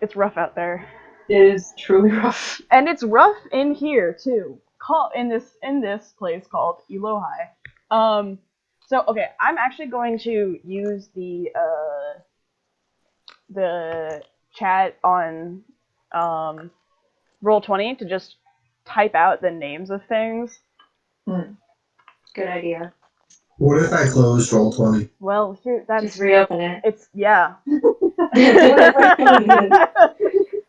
It's rough out there. It is truly rough. And it's rough in here too. In this place called Elohai. Um, so okay, I'm actually going to use the chat on Roll20 to just type out the names of things. Good idea. What if I closed Roll20? Well, here that's Just reopen it. it's yeah.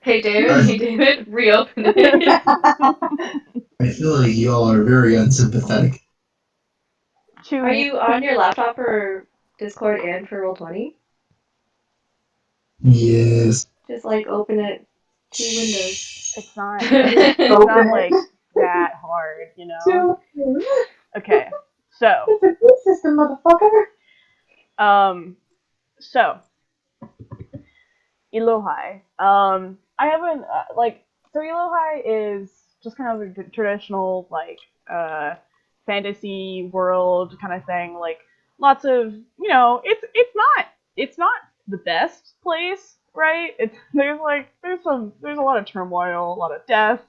Hey David, reopen it. I feel like y'all are very unsympathetic. Are you on your laptop or Discord and for Roll20? Yes. Just like open it two windows. It's not Open like that hard, you know? Okay. So, It's a good system, motherfucker. So Elohai. I haven't so Elohai is just kind of a traditional fantasy world kind of thing. Like lots of it's not the best place, right? It's there's a lot of turmoil, a lot of death.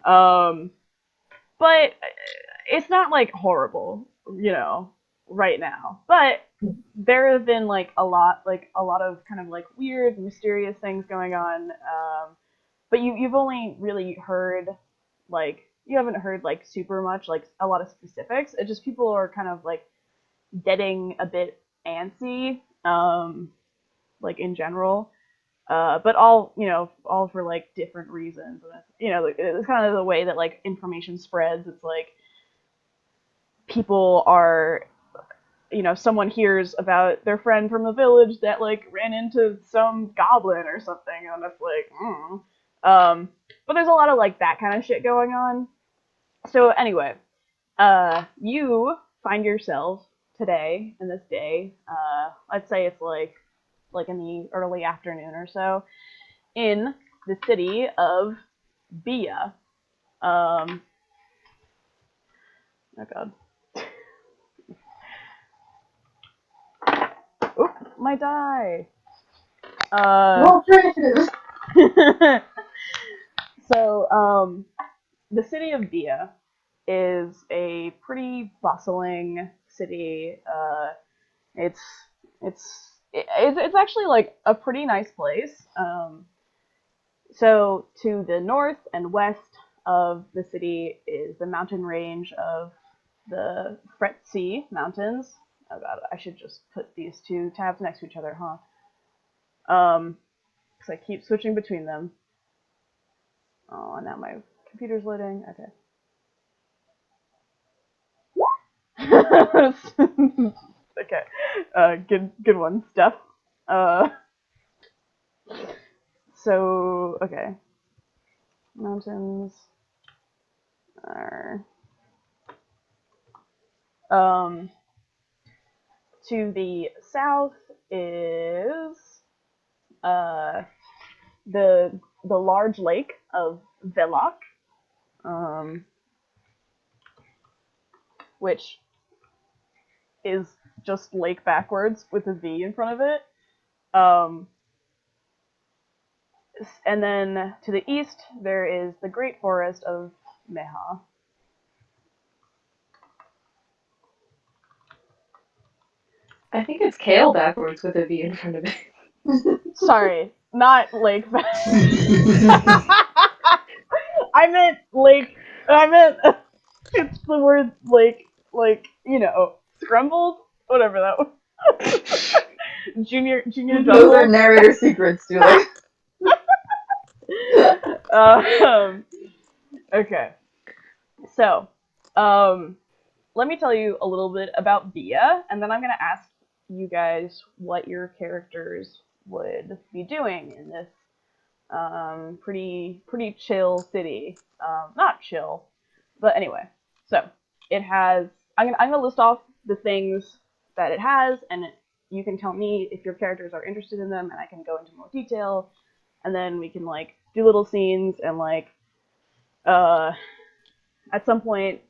Um, but it's not like horrible, right now. But there have been like a lot of kind of like weird, mysterious things going on. But you've only really heard you haven't heard like super much like a lot of specifics. It's just people are kind of like getting a bit antsy, like in general. But all for like different reasons. And it's kind of the way that like information spreads. It's like people are someone hears about their friend from the village that like ran into some goblin or something, and it's like, but there's a lot of like that kind of shit going on. So anyway, you find yourself today in this day. Let's say it's like in the early afternoon or so in the city of Bia. Oh god. Oop, my die. So, the city of Bia is a pretty bustling city. It's it's actually like a pretty nice place. So to the north and west of the city is the mountain range of the Fretzi Mountains. Oh god, I should just put these two tabs next to each other, huh? Because I keep switching between them. Oh, now my computer's loading. Okay. Okay. Good one, Steph. Uh, so okay. Mountains are um to the south is uh the large lake of Velok, um, which is just lake backwards with a V in front of it. Um, and then to the east there is the great forest of Meha. I think it's kale backwards with a V in front of it. Sorry, not lake. I meant lake. I meant it's the word lake, scrambled, whatever that was. junior Those are narrator secrets, Julie. Okay, so let me tell you a little bit about Bia, and then I'm gonna ask you guys what your characters would be doing in this pretty chill city. Not chill, but anyway. So it has. I'm gonna list off the things that it has, and you can tell me if your characters are interested in them, and I can go into more detail, and then we can like do little scenes and like uh at some point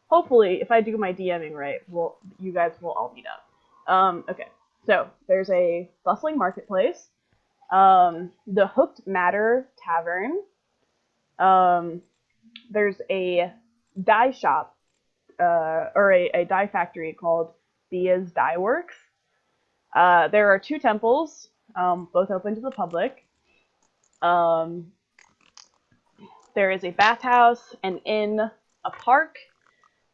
hopefully if I do my DMing right, you guys will all meet up. Okay, so there's a bustling marketplace. The Hooked Matter Tavern. There's a dye shop, or a dye factory called Bia's Dye Works. There are 2 temples, both open to the public. Um, there is a bathhouse, an inn, a park.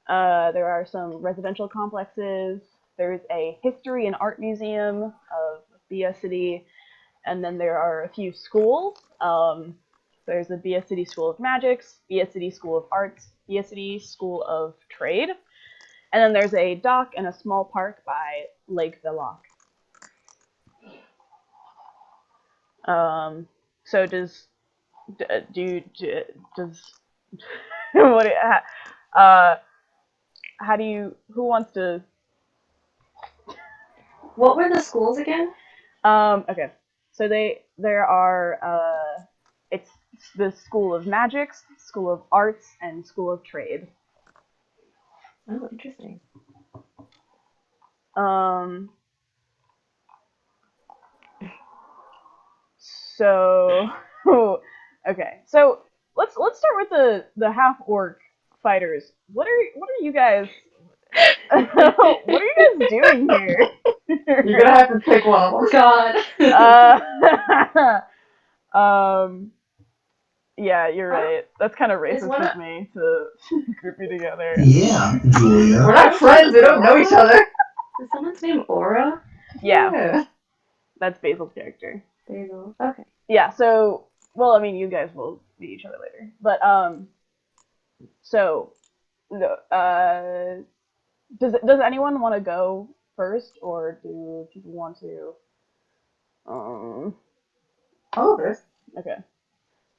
There are some residential complexes. There's a history and art museum of Bia City, and then there are a few schools. There's the Bia City School of Magics, Bia City School of Arts, Bia City School of Trade, and then there's a dock and a small park by Lake Veloc. So does what how do you, who wants to? What were the schools again? Okay, so there are it's the School of Magics, School of Arts, and School of Trade. Oh, interesting. So okay, so let's start with the half orc fighters. What are you guys? What are you guys doing here? You're gonna have to pick one of them. God. Yeah, you're right. That's kind of Is racist one of of- me to group you together. Yeah, Julia. We're not friends. We don't know each other. Is someone's name Aura? Yeah, that's Basil's character. Basil. Okay. Yeah, so, well, I mean, you guys will meet each other later. But, so, does anyone want to go first, or do people want to, Oh, there's okay.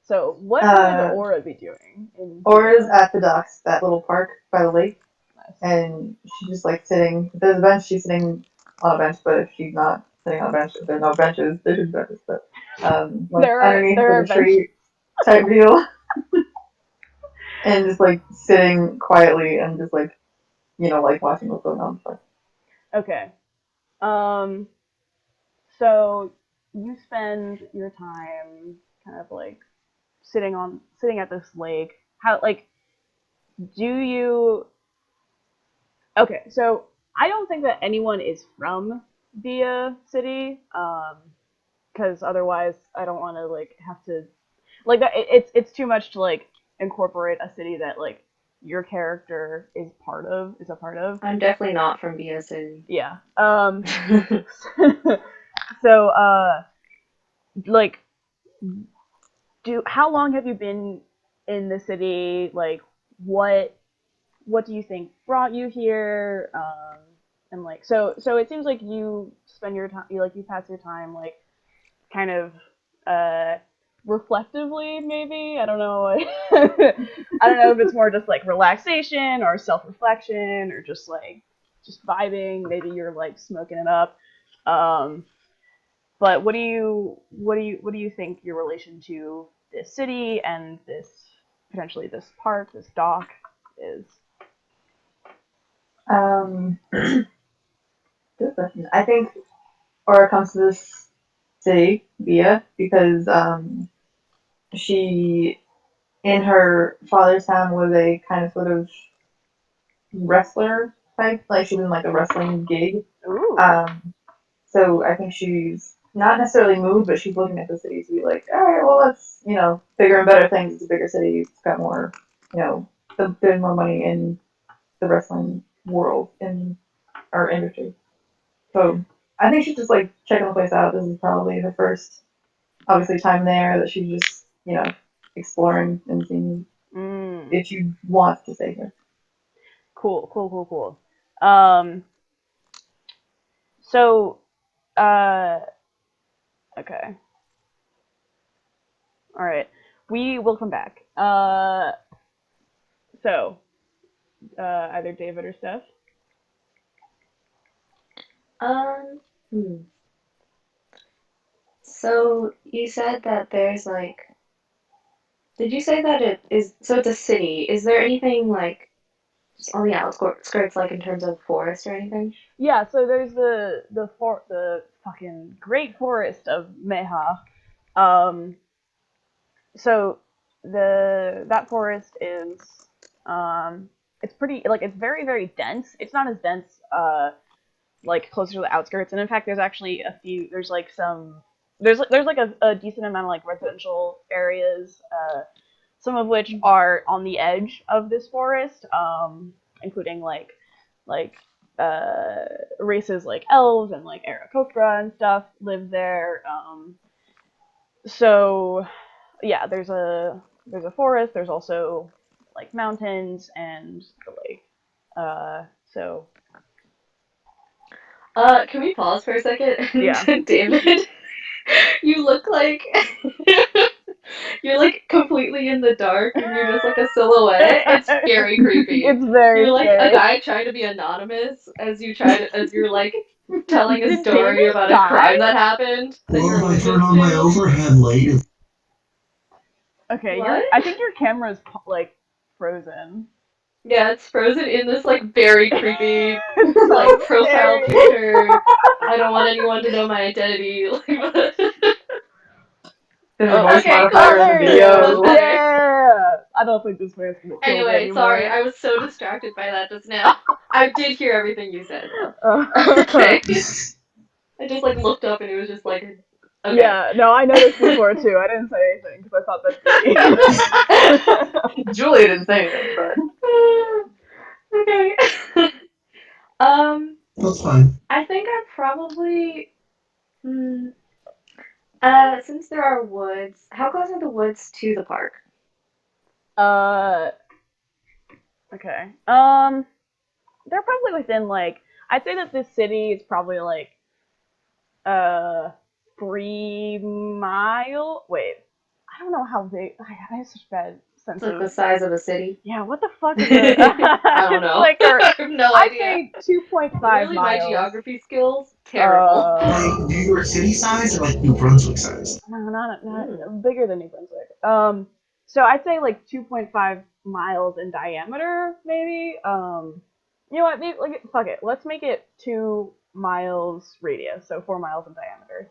So, what would Aura be doing? Aura's at the docks, that little park by the lake, Nice. and she's just like sitting. If there's a bench, she's sitting on a bench. But if she's not sitting on a bench, if there's no benches, there's benches. But like underneath the tree type deal, and just like sitting quietly and just like like watching what's going on. Okay. So you spend your time kind of like sitting at this lake. How, like, do you? Okay, so I don't think that anyone is from Bia City, because otherwise I don't want to like have to like that. It's too much to like incorporate a city that like your character is a part of. I'm definitely not from Bia City. Yeah. So like, how long have you been in the city? Like, what do you think brought you here? And like, so it seems like you spend your time, you pass your time like kind of reflectively, maybe. I don't know. I don't know if it's more just like relaxation or self-reflection or just vibing. Maybe you're like smoking it up. But what do you think your relation to this city and potentially this park, this dock is? Good question. I think Aura comes to this city, Bia, because she, in her father's town, was a kind of sort of wrestler type. Like she was in like a wrestling gig. Ooh. So I think she's not necessarily moved, but she's looking at the city to be like, all right, well, let's bigger and better things. It's a bigger city. It's got more, there's more money in the wrestling world in our industry. So I think she's just like checking the place out. This is probably her first, obviously, time there that she's just, exploring and seeing if she wants to stay here. Cool. So, okay. All right. We will come back. So, either David or Steph. So you said that there's like, did you say that it's a city? Is there anything like just on the outskirts, like in terms of forest or anything? Yeah, so there's the fucking great forest of Meha. Um, so that forest is it's pretty like it's very very dense. It's not as dense like closer to the outskirts, and in fact there's actually a few there's like some there's like a decent amount of like residential areas, some of which are on the edge of this forest, including like races like elves and like Aarakocra and stuff live there. So yeah, there's a forest. There's also like mountains and the lake. So Can we pause for a second? Yeah. David, you look like you're like completely in the dark and you're just like a silhouette. It's very creepy. It's very You're like scary. a guy trying to be anonymous as you're like telling a Did story David about die? a crime that happened. That Well, you're if I witness turn on my to. overhead light, Okay, What? I think your camera's like frozen. Yeah, it's frozen in this like very creepy It's so like profile scary. picture. I don't want anyone to know my identity. There's a Oh, voice okay, modifier cool. in the there it That's video. is. better. Yeah. I don't think this man's gonna kill me Anyway, anymore. sorry, I was so distracted by that just now. I did hear everything you said though. Uh, Okay. I just like looked up and it was just like okay. Yeah, no, I noticed before too. I didn't say anything because I thought that'd be. Julia didn't say anything, but Okay. that's fine. I think I probably since there are woods, how close are the woods to the park? Okay. They're probably within like I'd say that this city is probably like uh 3 mile. Wait, I don't know how big. I have such bad sense It's like the of. size of a city. Yeah, what the fuck is it? I don't It's know. like I have no I'd idea. say 2.5 Literally, my miles. geography skills terrible. Like New York City size or like New Brunswick size? No, not bigger than New Brunswick. So I'd say like 2.5 miles in diameter, maybe. You know what? Maybe like fuck it. Let's make it 2 miles radius, so 4 miles in diameter.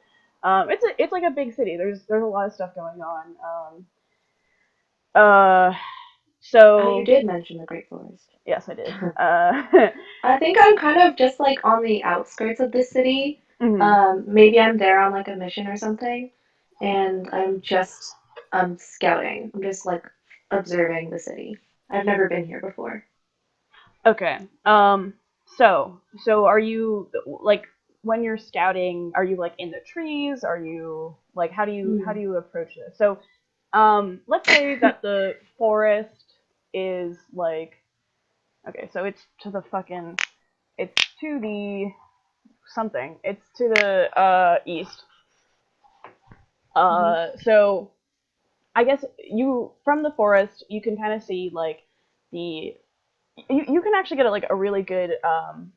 It's like a big city. There's a lot of stuff going on. Oh, So you did mention the Great Forest. yes, I did. I think I'm kind of just like on the outskirts of the city. Mhm. Maybe I'm there on like a mission or something, and I'm scouting. I'm just like observing the city. I've never been here before. Okay. So are you like when you're scouting? Are you like in the trees? Are you like how do you approach this? So, let's say that the forest is like okay, so it's to the fucking it's to the something. It's to the east. So I guess you from the forest you can kind of see like the you can actually get like a really good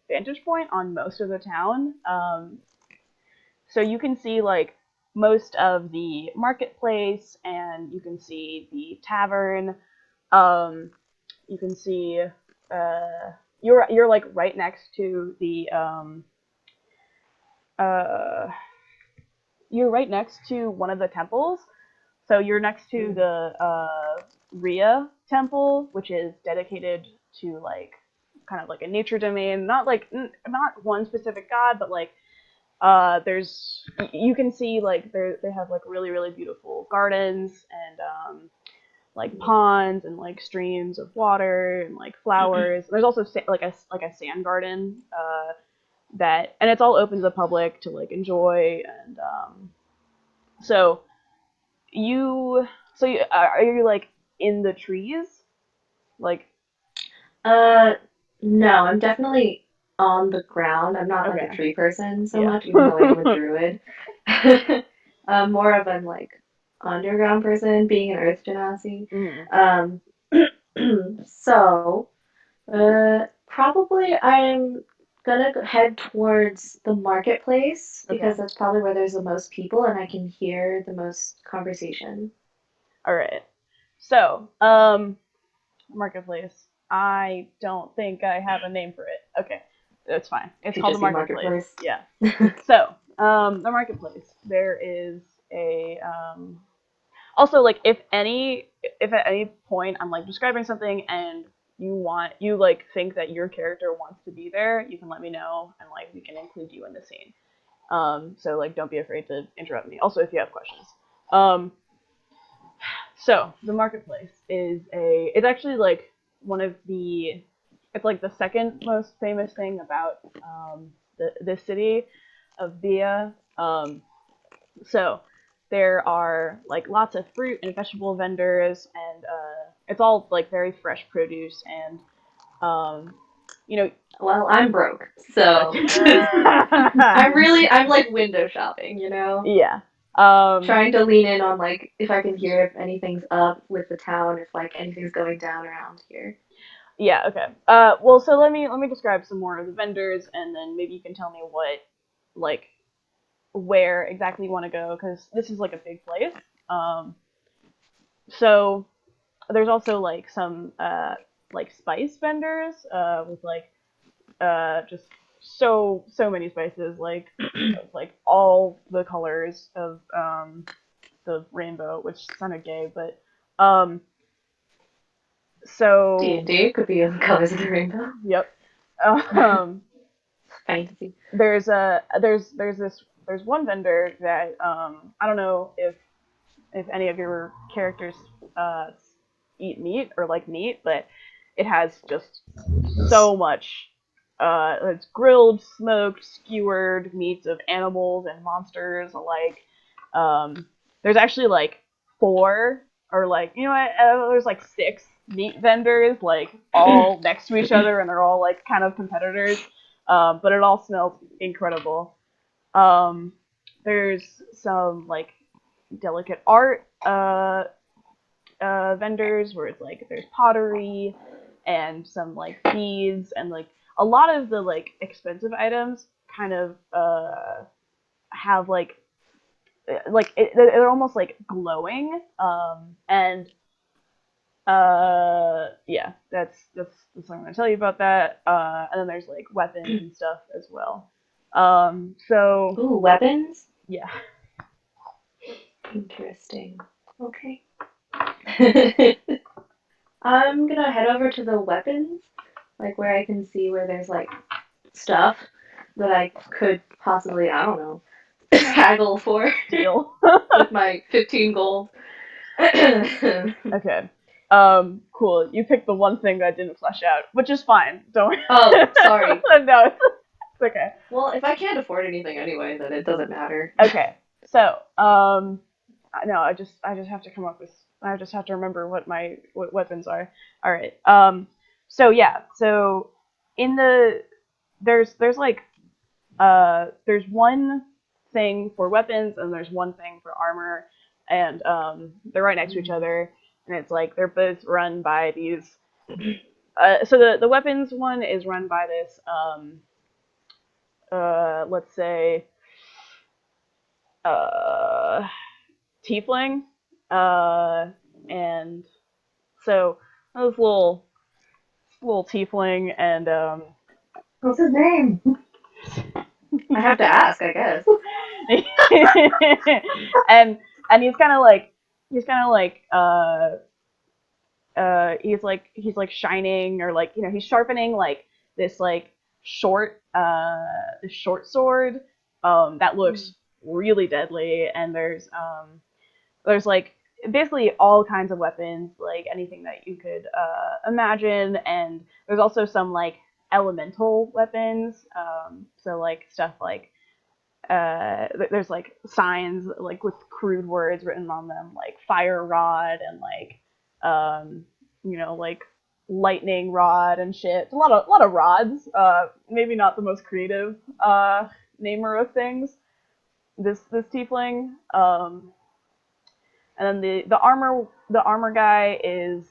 vantage point on most of the town. So you can see like most of the marketplace, and you can see the tavern. Um, you can see you're like right next to the uh, you're right next to one of the temples. So you're next to the Rhea temple, which is dedicated to like kind of like a nature domain, not like not one specific god, but like there's you can see like they have like really really beautiful gardens and like ponds and like streams of water and like flowers. There's also like a sand garden that and it's all open to the public to like enjoy and so are you like in the trees? Like No, I'm definitely on the ground. I'm not like a okay, tree person so yeah. much, even though I am a druid. More of an like underground person, being an earth genasi. Mhm. Um, so probably I'm gonna head towards the marketplace because Okay. that's probably where there's the most people and I can hear the most conversation. All right. So, marketplace. I don't think I have a name for it. Okay, that's fine. It's Could called the just be marketplace. marketplace. Yeah. So, The marketplace. There is a also like if at any point I'm like describing something and you like think that your character wants to be there, you can let me know and like we can include you in the scene. So like don't be afraid to interrupt me. Also if you have questions. Um, so the marketplace is it's actually like one of the it's like the second most famous thing about the city of Bia. So there are like lots of fruit and vegetable vendors, and it's all like very fresh produce, and um, you know. Well, I'm broke, so I'm like window shopping, you know? Yeah. Trying to lean in on like if I can hear if anything's up with the town, if like anything's going down around here. Yeah. Okay. Well, so let me describe some more of the vendors, and then maybe you can tell me what like where exactly you want to go because this is like a big place. So there's also like some like spice vendors with like just so many spices like all the colors of the rainbow, which sounded gay, but um so D&D could be in the colors of the rainbow. yep. um Fantasy. there's one vendor that I don't know if any of your characters uh eat meat or like meat, but it has just Yes. so much. It's grilled, smoked, skewered meats of animals and monsters alike. There's actually like four or like there's like six meat vendors like all next to each other, and they're all like kind of competitors. But it all smells incredible. Um, there's some like delicate art vendors where it's like there's pottery and some like beads and like a lot of the like expensive items kind of have they're almost like glowing and yeah that's what I'm gonna tell you about that and then there's like weapons and stuff as well so Ooh, weapons? yeah. Interesting. Okay. I'm gonna head over to the weapons, like where I can see where there's like stuff that I could possibly, I don't know, haggle for Deal. with my 15 gold. Okay. Cool. You picked the one thing that didn't flesh out, which is fine. Don't. Oh, sorry. No, it's okay. Well, if I can't afford anything anyway, then it doesn't matter. Okay. So, no, I just have to come up with. I just have to remember what weapons are. All right. So yeah. So in there's like there's one thing for weapons and there's one thing for armor, and they're right next to each other, and it's like they're both run by these. So the weapons one is run by this let's say uh tiefling, and so this little tiefling, and What's his name? I have to ask, I guess. and he's like shining, or like he's sharpening like this like short sword that looks really deadly, and there's like basically all kinds of weapons, like anything that you could imagine, and there's also some like elemental weapons, so like stuff like there's like signs like with crude words written on them, like fire rod and like like lightning rod and shit. It's a lot of rods. Maybe not the most creative namer of things. This tiefling. And then the armor guy is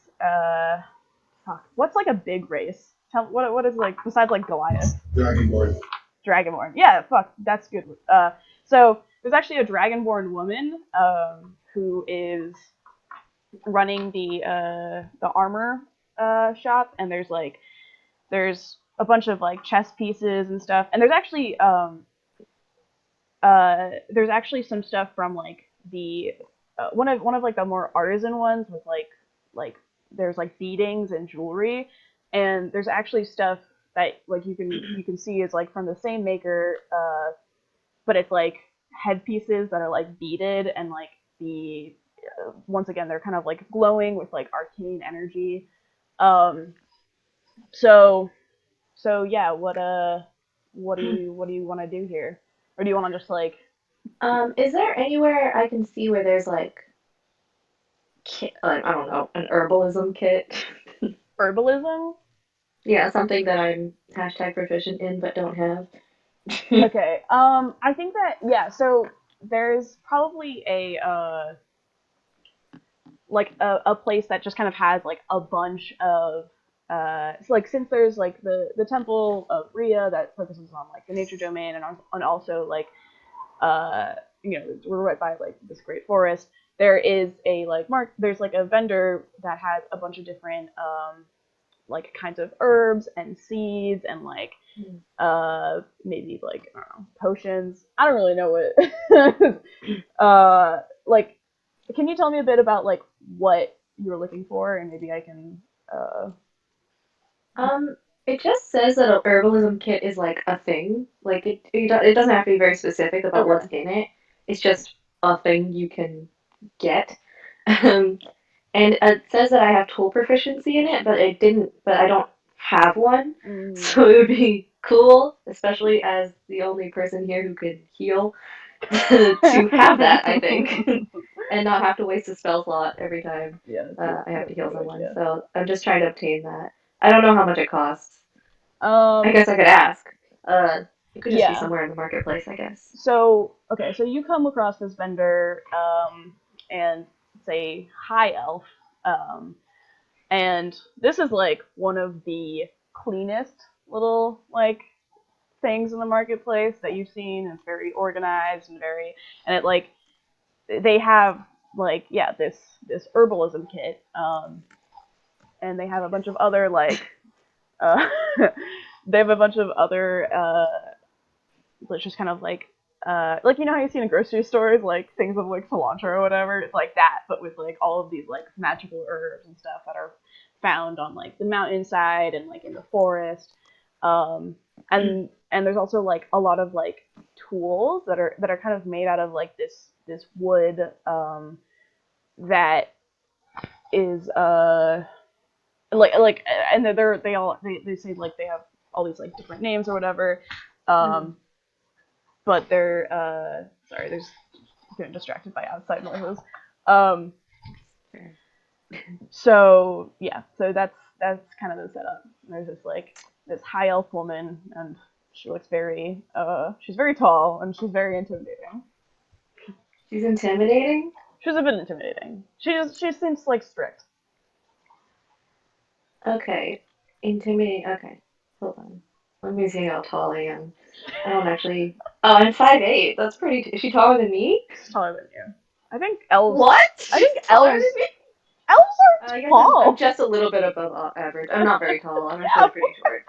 what's like a big race? What is like besides like Goliath? Dragonborn. Dragonborn. Yeah, fuck, that's good. So there's actually a Dragonborn woman who is running the armor shop, and there's a bunch of like chess pieces and stuff, and there's actually there's actually some stuff from like the one of like the more artisan ones with like there's like beadings and jewelry, and there's actually stuff that like you can see is like from the same maker, but it's like headpieces that are like beaded and like the once again they're kind of like glowing with like arcane energy. Um, so so yeah, what do you want to do here, or do you want to just like Is there anywhere I can see where there's like kit, I don't know, an herbalism kit? herbalism? Yeah, something that I'm hashtag proficient in but don't have. Okay. I think that yeah. So there's probably a place that just kind of has like a bunch of so like since there's like the temple of Rhea that focuses on like the nature domain and also like uh we're right by like this great forest. There is a like there's like a vendor that has a bunch of different like kinds of herbs and seeds and like maybe like I don't know potions. I don't really know what like can you tell me a bit about like what you're looking for and maybe I can uh Um, it just says that a herbalism kit is like a thing. Like it doesn't have to be very specific about okay. what's in it. It's just a thing you can get. Um, and it says that I have tool proficiency in it, but it didn't. But I don't have one, Mm. so it would be cool, especially as the only person here who could heal, to have that. I think, and not have to waste a spell slot every time Yeah, I have to that's a heal good someone. idea. So I'm just trying to obtain that. I don't know how much it costs. I um guess I could ask. It could just be yeah. somewhere in the marketplace, I guess. So okay, so you come across this vendor and say hi elf, and this is like one of the cleanest little like things in the marketplace that you've seen. It's very organized and very and it like they have like yeah this herbalism kit, and they have a bunch of other uh they have a bunch of other just kind of like you know how you see in grocery stores like things of like cilantro or whatever. It's like that, but with like all of these like magical herbs and stuff that are found on like the mountainside and like in the forest. Um, and there's also like a lot of like tools that are kind of made out of like this wood that is like and they say like they have all these like different names or whatever. Mm-hmm. But they're sorry, there's getting distracted by outside noises. Um, so yeah, so that's kind of the setup. There's this like this high elf woman, and she looks very she's very tall and she's very intimidating. She's intimidating? She's a bit intimidating. She seems like strict. Okay. Intimidating. Okay. Hold on. Let me see how tall I am. I don't actually. Oh, I'm 5'8". That's pretty. Is she taller than me? She's taller than you. I think elves. What? I She's think taller than elves. me? Elves I are guess I'm tall. just a little bit above average. I'm not very tall. I'm Yeah, actually pretty short.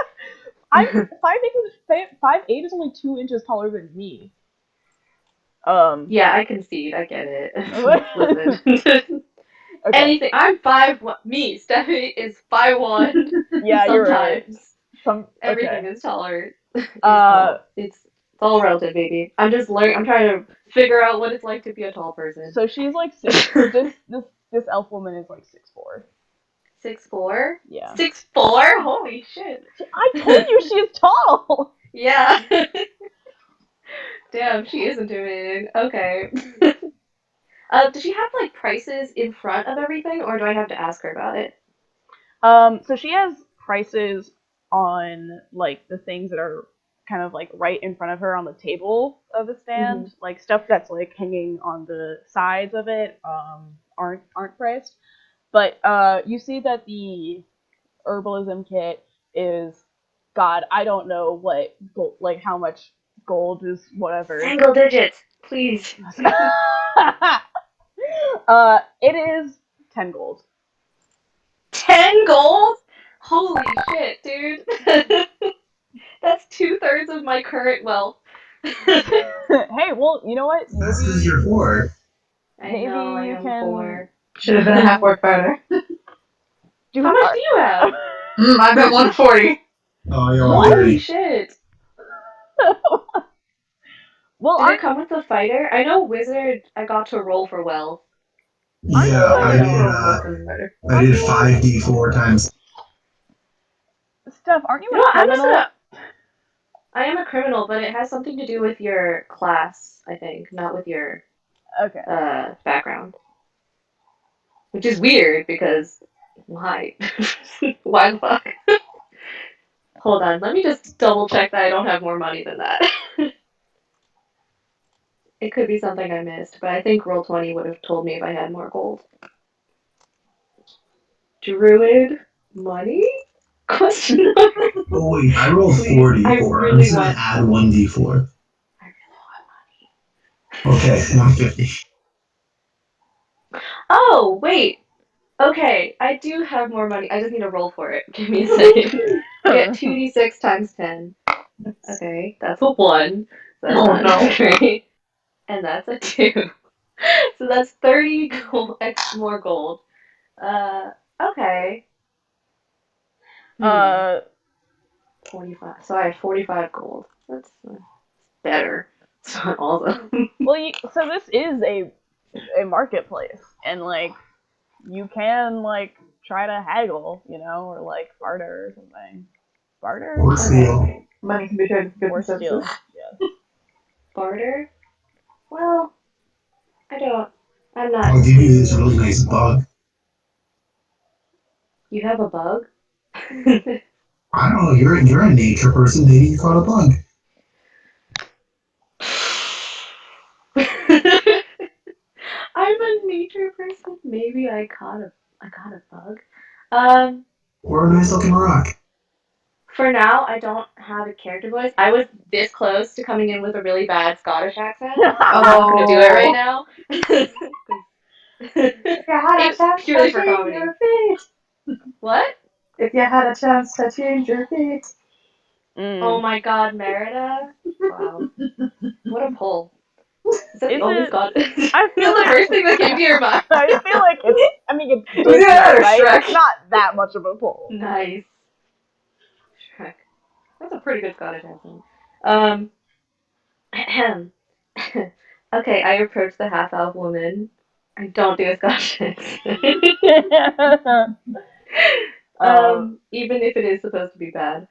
I'm 5'8" is only 2 inches taller than me. Yeah, I concede. I get it. Okay. Listen. Anything. I'm 5'1". Me, Stephanie, is 5'1". Yeah, you're right. Sometimes. Okay. Everything is taller. Is Uh, tall. It's all relative, baby. I'm just learning. I'm trying to figure out what it's like to be a tall person. so she's like six. This elf woman is like 6'4". 6'4"? Yeah. 6'4"? Holy shit. I told you she is tall. Yeah. Damn, she is intimidating. Okay. Does she have like prices in front of everything, or do I have to ask her about it? So she has prices on like the things that are kind of like right in front of her on the table of the Mm-hmm. stand. Like stuff that's like hanging on the sides of it aren't priced. But you see that the herbalism kit is God, I don't know what gold, like how much gold is whatever. Single digits, please. It is 10 gold. 10 gold? Holy shit, dude. That's 2/3 of my current wealth. Hey, well, you know what? That's because Maybe you're 4. I Maybe know I you am can- poor. Should have been a half orc fighter. do How much do you have? I bet 140. Oh, you're What? Holy 30. shit! Well, Did it aren't come with the fighter? I know wizard. I got to roll for wealth. Aren't you, Yeah, like- I I did. rolled with the fighter. I did 5d4 times. Steph, aren't you You know a what? I'm just criminal? gonna. I am a criminal, but it has something to do with your class, I think, not with your Okay. background. Which is weird because why? Why the fuck? Hold on, let me just double check that I don't have more money than that. It could be something I missed, but I think Roll20 would have told me if I had more gold. Druid money? Question mark. Oh wait, I rolled Please, 4d4. I I'm really just gonna want- add 1d4. I really want money. Okay, 150. Oh, wait. Okay, I do have more money. I just need to roll for it. Give me a second. I get 2d6 times 10. Okay, that's a 1. That's Oh, not no. great. And that's a 2. So that's 30 gold, more gold. Okay. Uh, 45. So I have 45 gold. That's better. It's not awesome. well, so this is a marketplace, and like you can like try to haggle, or like barter or something. Barter Or steal. Money can be traded for goods or and services. steal. Yeah. Barter? Well, I'm I'll not. give you this really nice bug. You have a bug? I don't know, you're a nature person, maybe you caught a bug. I'm a nature person. Maybe I caught a bug. Um, Or a nice looking rock. for now, I don't have a character voice. I was this close to coming in with a really bad Scottish accent. I'm not gonna do it right now. If you had a It's chance purely to for change comedy. your fate. What? If you had a chance to change your fate. Oh Mm. my god, Merida? Wow. What a pull. Is that Is the only it- Scott? I feel That's like the first thing that came to your mind. I feel like it's. I mean, it's Was Disney, that or right? Shrek? It's not that much of a pull. Nice. Shrek. That's a pretty good Scottish accent. Ahem. Okay, I approach the half-elf woman. I don't do a Scottish accent. Even if it is supposed to be bad.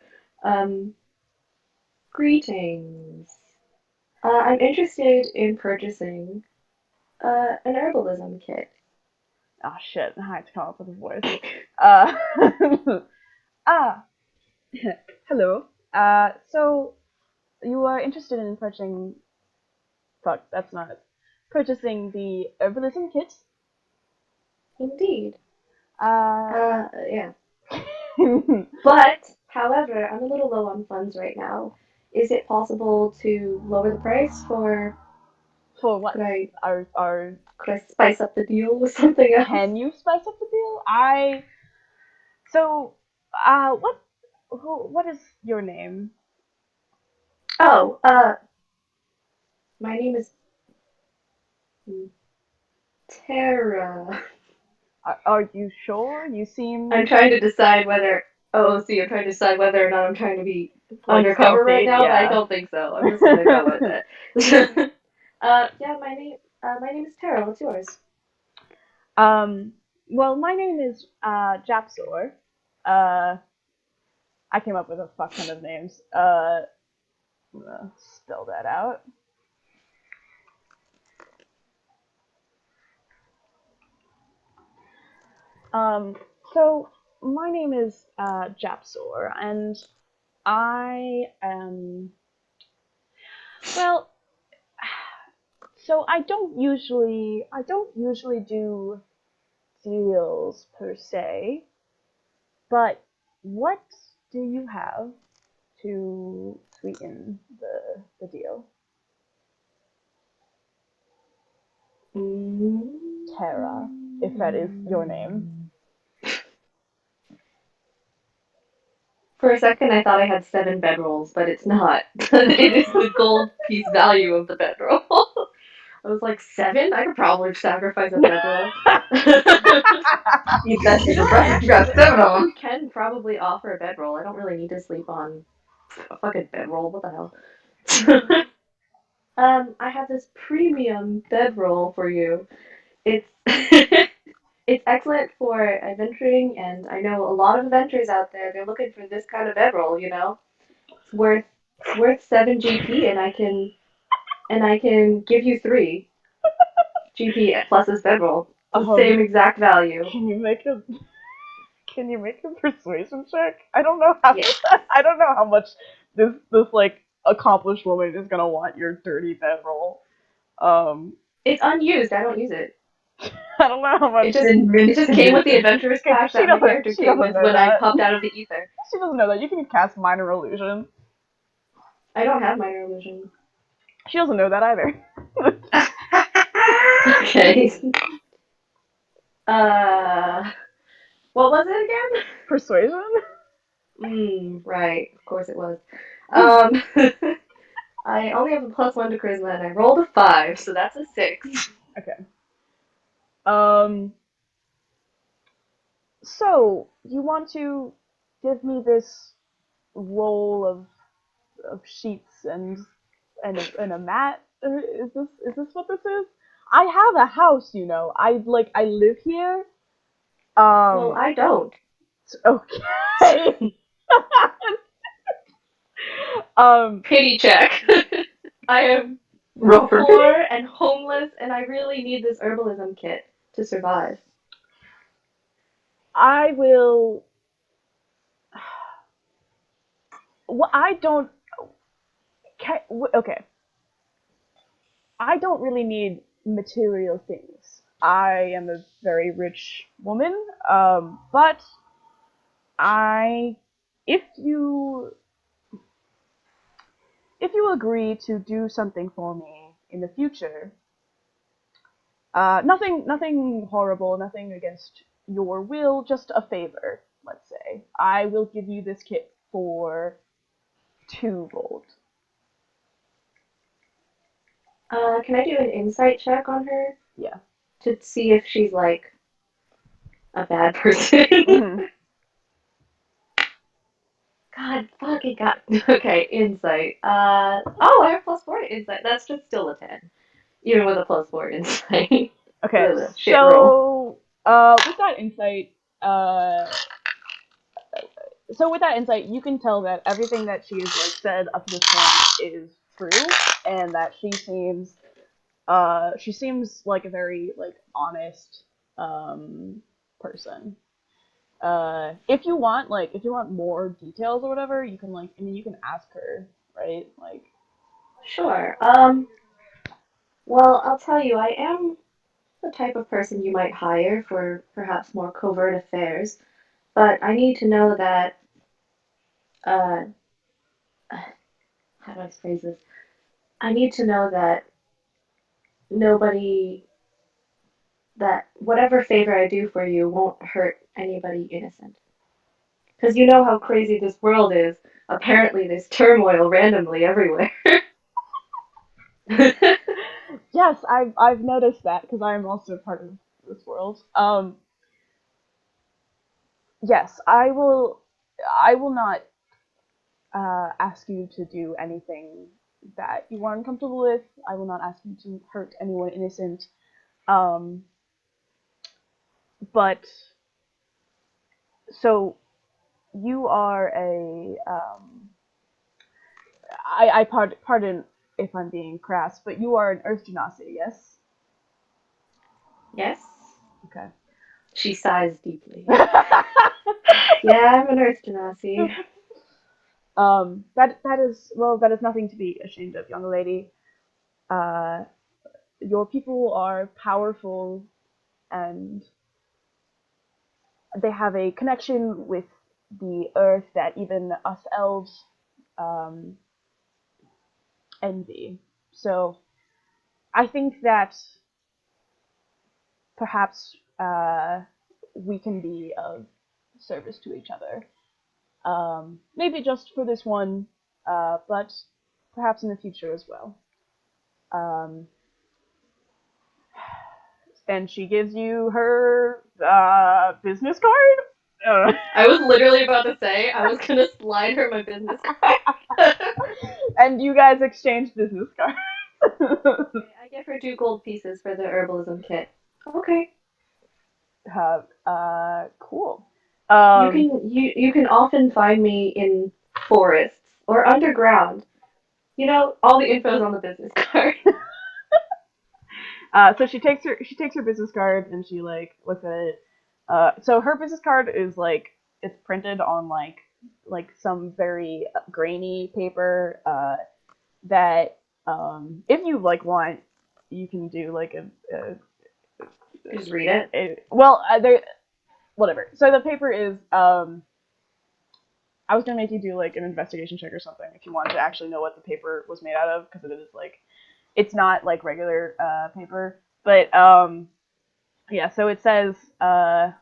Greetings. I'm interested in purchasing an herbalism kit. Oh shit! I had to come up with a voice. Uh, ah, hello. So you are interested in purchasing? Fuck, that's not it. Purchasing the herbalism kit. Indeed. Uh, Yeah. But, however, I'm a little low on funds right now. Is it possible to lower the price, or for what? could I Are spice up the deal with something else? can you spice up the deal? What is your name? Oh, my name is Tara. Are you sure? You seem I'm trying to decide whether. Oh, see, I'm trying to decide whether or not I'm trying to be like, undercover right stealthy, now, but I yeah. don't think so. I'm just gonna go with it. Yeah, my name is Tara. What's yours? Well, my name is Japsor. Uh, I came up with a fuck ton of names. I'm gonna spell that out. Um, so my name is Japsor, and I am well. So I don't usually do deals per se, but what do you have to sweeten the deal? Terra, if that is your name. For a second, I thought I had 7 bedrolls, but it's not. It is the gold piece value of the bedroll. I was like, 7? I could probably sacrifice a bedroll. Eat that shit You for know what? breakfast. You got 7 of them. You can probably offer a bedroll. I don't really need to sleep on a fucking bedroll. What the hell? I have this premium bedroll for you. It's it's excellent for adventuring, and I know a lot of adventurers out there. They're looking for this kind of bedroll. You know, it's worth 7 GP, and I can give you 3 GP plus this bedroll. It's the same exact value. Can you make a persuasion check? I don't know how Yes. I don't know how much this like accomplished woman is gonna want your dirty bedroll. It's unused. I don't use it. I don't know how much. It just came with the adventurers Okay, pack she that my doesn't- character she came doesn't with know when I that. popped out of the ether. She doesn't know that you can cast minor illusion. I don't have minor illusion. She doesn't know that either. Okay. What was it again? Persuasion? Right. Of course it was. Um, I only have a +1 to charisma, and I rolled a 5, so that's a 6. Okay. So you want to give me this roll of sheets and a mat? Is this what this is? I have a house, you know. I live here. Well, I don't. Okay. Pity check. I am Roll for poor and homeless, and I really need this herbalism kit to survive. I will. Well, I don't. Okay. I don't really need material things. I am a very rich woman, but I, if you agree to do something for me in the future, nothing horrible, nothing against your will, just a favor. Let's say I will give you this kit for 2 gold. Can I do an insight check on her Yeah. to see if she's like a bad person? Mhm. God, fucking God. Okay, insight. Oh, I have +4 to insight. That's just still a 10, even with a +4 insight. Okay, Ugh, shit roll. so with that insight, you can tell that everything that she has like said up to this point is true, and that she seems like a very like honest person. If you want more details or whatever, you can you can ask her, right? Like, Sure. Well, I'll tell you, I am the type of person you might hire for perhaps more covert affairs, but I need to know that, uh, how do I phrase this? I need to know that nobody, that whatever favor I do for you won't hurt anybody innocent. Because you know how crazy this world is. Apparently, there's turmoil randomly everywhere. yes, I've noticed that because I am also part of this world. Yes, I will not ask you to do anything that you are uncomfortable with. I will not ask you to hurt anyone innocent. Um, but so you are a pardon if I'm being crass, but you are an Earth Genasi, yes? Yes? Okay. She sighs deeply. Yeah, I'm an Earth Genasi. that is nothing to be ashamed of, young lady. Uh, your people are powerful and they have a connection with the earth that even us elves um, envy. So I think that perhaps we can be of service to each other. Maybe just for this one, but perhaps in the future as well. Um, and she gives you her business card. I was literally about to say I was gonna slide her my business card. And you guys exchange business cards. I give her 2 gold pieces for the herbalism kit. Okay. Cool. You can often find me in forests or underground. You know, all the info's on the business card. So she takes her business card and she like looks at it. So her business card is like it's printed on like some very grainy paper. That if you like want, you can do like Just read it. there whatever. So the paper is I was gonna make you do like an investigation check or something if you wanted to actually know what the paper was made out of because it is like it's not like regular paper, but yeah. So it says Wait, do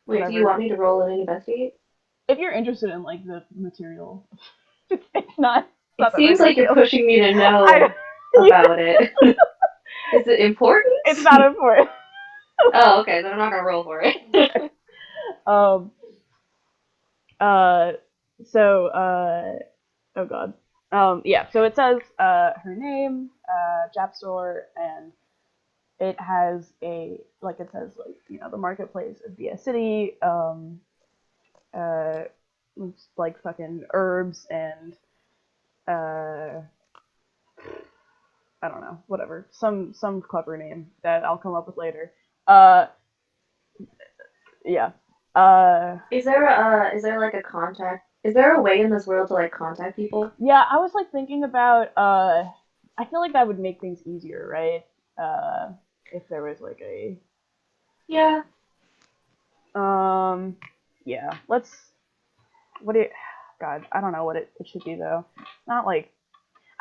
whatever. you want me to roll and investigate? If you're interested in like the material, it's not. It seems like you're pushing me to know about it. Is it important? It's not important. Oh, okay. Then I'm not gonna roll for it. Um. Uh. So. Oh God. Yeah. So it says her name, Japstor, and it has it says like the marketplace of the city. Uh. Like fucking herbs and I don't know, whatever, some clever name that I'll come up with later. Uh. Yeah. Is there like a contact? Is there a way in this world to like contact people? Yeah, I was like thinking about I feel like that would make things easier, right? If there was like a Yeah. yeah, let's what it God, I don't know what it should be though. Not like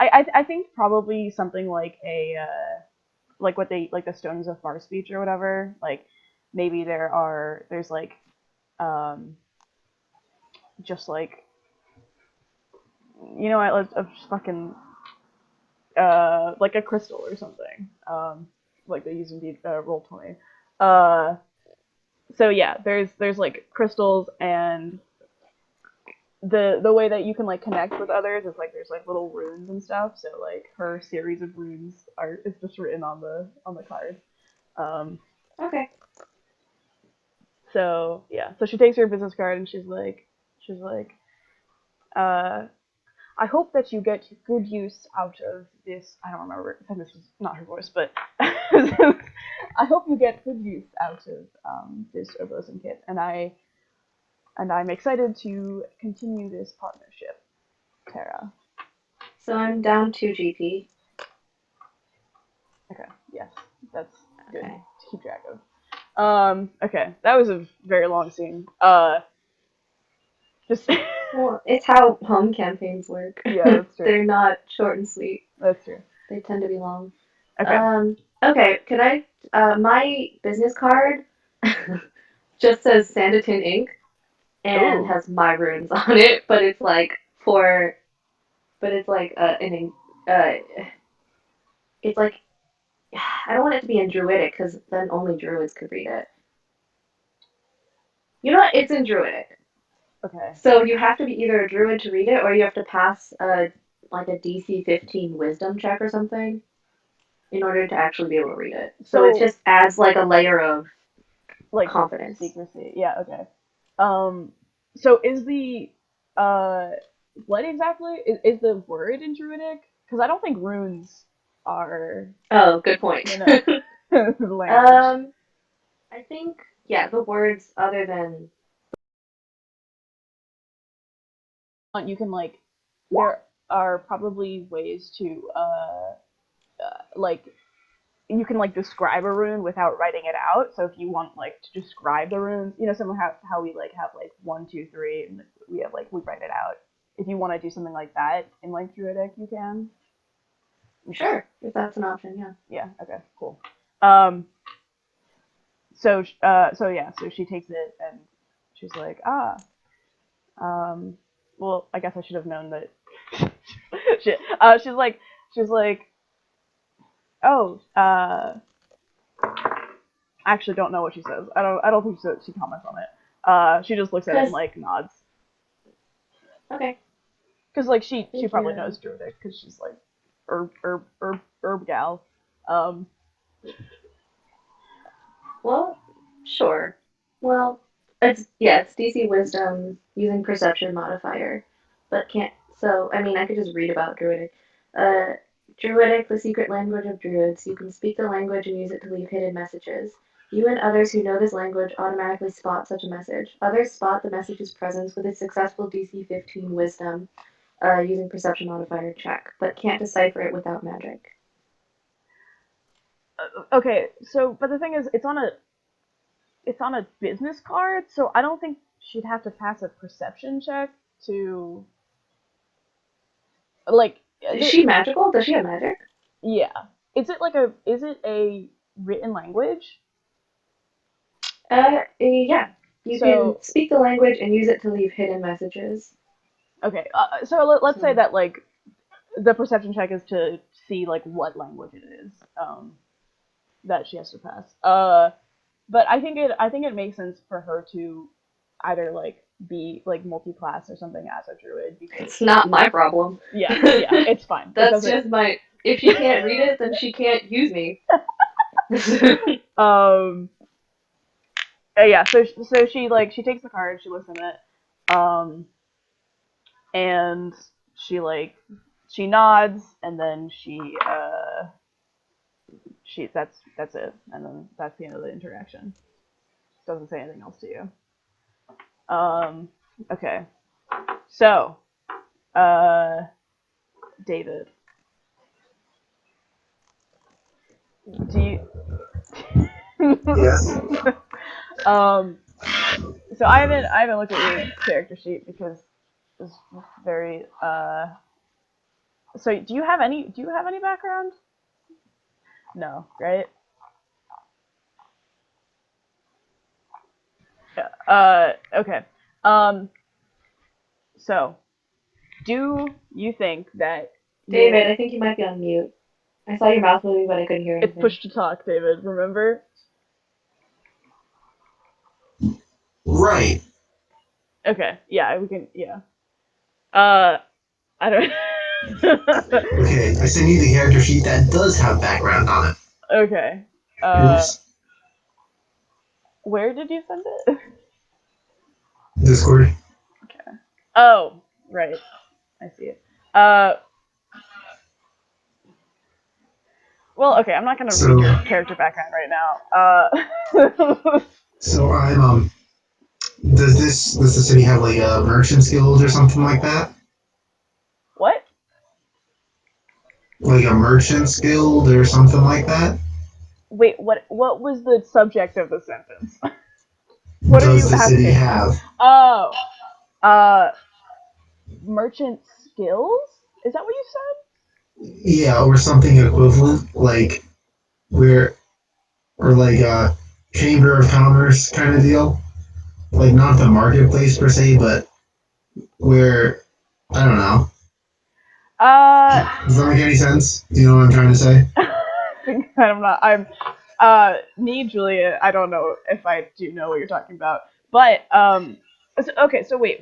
I think probably something like a like what they like the Stones of Far speech or whatever. Like maybe there's like um just like let's just fucking like a crystal or something. Like they use in Roll20. Uh, so yeah, there's like crystals and the way that you can like connect with others is like there's like little runes and stuff. So like her series of runes is just written on the card. Um, Okay. so yeah, so she takes her business card and she's like, uh, I hope that you get good use out of this. I don't remember. This is not her voice, but I hope you get good use out of this herbalism kit, and I'm excited to continue this partnership, Tara. So I'm down 2 GP. Okay, yes, that's good Okay. to keep track of. Okay, that was a very long scene. Just Well, it's how home campaigns work. yeah, that's true. They're not short and sweet. That's true. They tend to be long. Okay. Okay, could I, my business card just says Sanditon Inc. and Ooh. has my runes on it, but it's like uh, it's like, I don't want it to be in Druidic, because then only Druids could read it. You know what? It's in Druidic. Okay. So you have to be either a Druid to read it, or you have to pass like a DC 15 Wisdom check or something in order to actually be able to read it. So it just adds like a layer of like confidence. secrecy. Yeah. Okay. So is the what exactly is the word in Druidic? Because I don't think runes are Oh, good point. language. I think the words other than You can like there are probably ways to like you can like describe a rune without writing it out. So if you want like to describe the runes, similar how we like have like 1, 2, 3, and we have like we write it out. If you want to do something like that in like Druidic, you can. sure, if that's an option, yeah. Yeah. Okay. Cool. So yeah. So she takes it and she's like, um, well, I guess I should have known that. Shit. She's like, oh, I actually don't know what she says. I don't think she comments on it. She just looks at it and Cause like nods. okay. Cause like she Thank probably you. knows Druidic, cause she's like herb gal. Well, sure. Well, it's DC Wisdom using Perception modifier, but can't. So I mean, I could just read about Druidic. Uh, Druidic, the secret language of druids. You can speak the language and use it to leave hidden messages. You and others who know this language automatically spot such a message. Others spot the message's presence with a successful DC 15 Wisdom, using Perception modifier check, but can't decipher it without magic. Okay, so but the thing is, it's on a business card, so I don't think she'd have to pass a perception check to like. Is she magical? Does she have magic? Yeah. Is it a written language? Yeah. You can speak the language and use it to leave hidden messages. Okay, so let's say that like the perception check is to see like what language it is that she has to pass. But I think it makes sense for her to either like be like multi-class or something as a druid because It's not my problem. yeah, it's fine. That's just my. If she can't read it, then she can't use me. Yeah. So she takes the card, she looks at it, and she nods, and then that's it, and then that's the end of the interaction. Doesn't say anything else to you. Okay. So, David, do you? Yes. So I haven't looked at your character sheet because it's very So do you have any background? No, right? Okay. So do you think that David, I think you might be on mute. I saw your mouth moving, but I couldn't hear anything. It's push to talk, David, remember? Right. Okay, yeah, we can, yeah. I don't... Okay, I sent you the character sheet that does have background on it. Okay. Oops. Where did you send it? Discord. Okay. Oh, right. I see it. Well, okay, I'm not gonna read your character background right now. So I'm does the city have like a merchant's guild or something like that? What? Like a merchant's guild or something like that? Wait, what was the subject of the sentence? What does are you the asking? city have? Oh. Merchant skills? Is that what you said? Yeah, or something equivalent, like or like a chamber of commerce kind of deal. Like not the marketplace per se, but where I don't know. Does that make any sense? Do you know what I'm trying to say? Julia, I don't know if I do know what you're talking about. But, okay, so wait.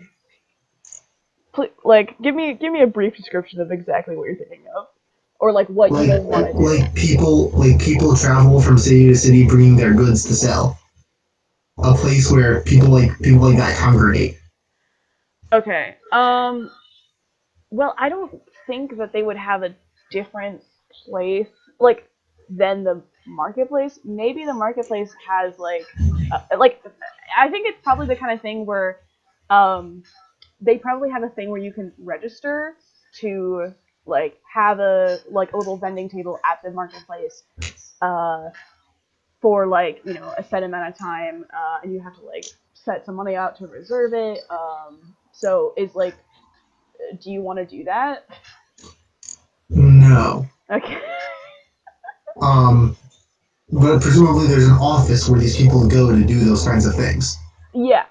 Like, give me a brief description of exactly what you're thinking of. Or, like, what you want to do. Like people travel from city to city bringing their goods to sell. A place where people like that congregate. Okay, well, I don't think that they would have a different place, like, than the marketplace. Maybe the marketplace has, like, I think it's probably the kind of thing where, they probably have a thing where you can register to, like, have a little vending table at the marketplace, for, like, you know, a set amount of time, and you have to, like, set some money out to reserve it, so it's, like, do you want to do that? No. Okay. But presumably there's an office where these people go to do those kinds of things. Yeah.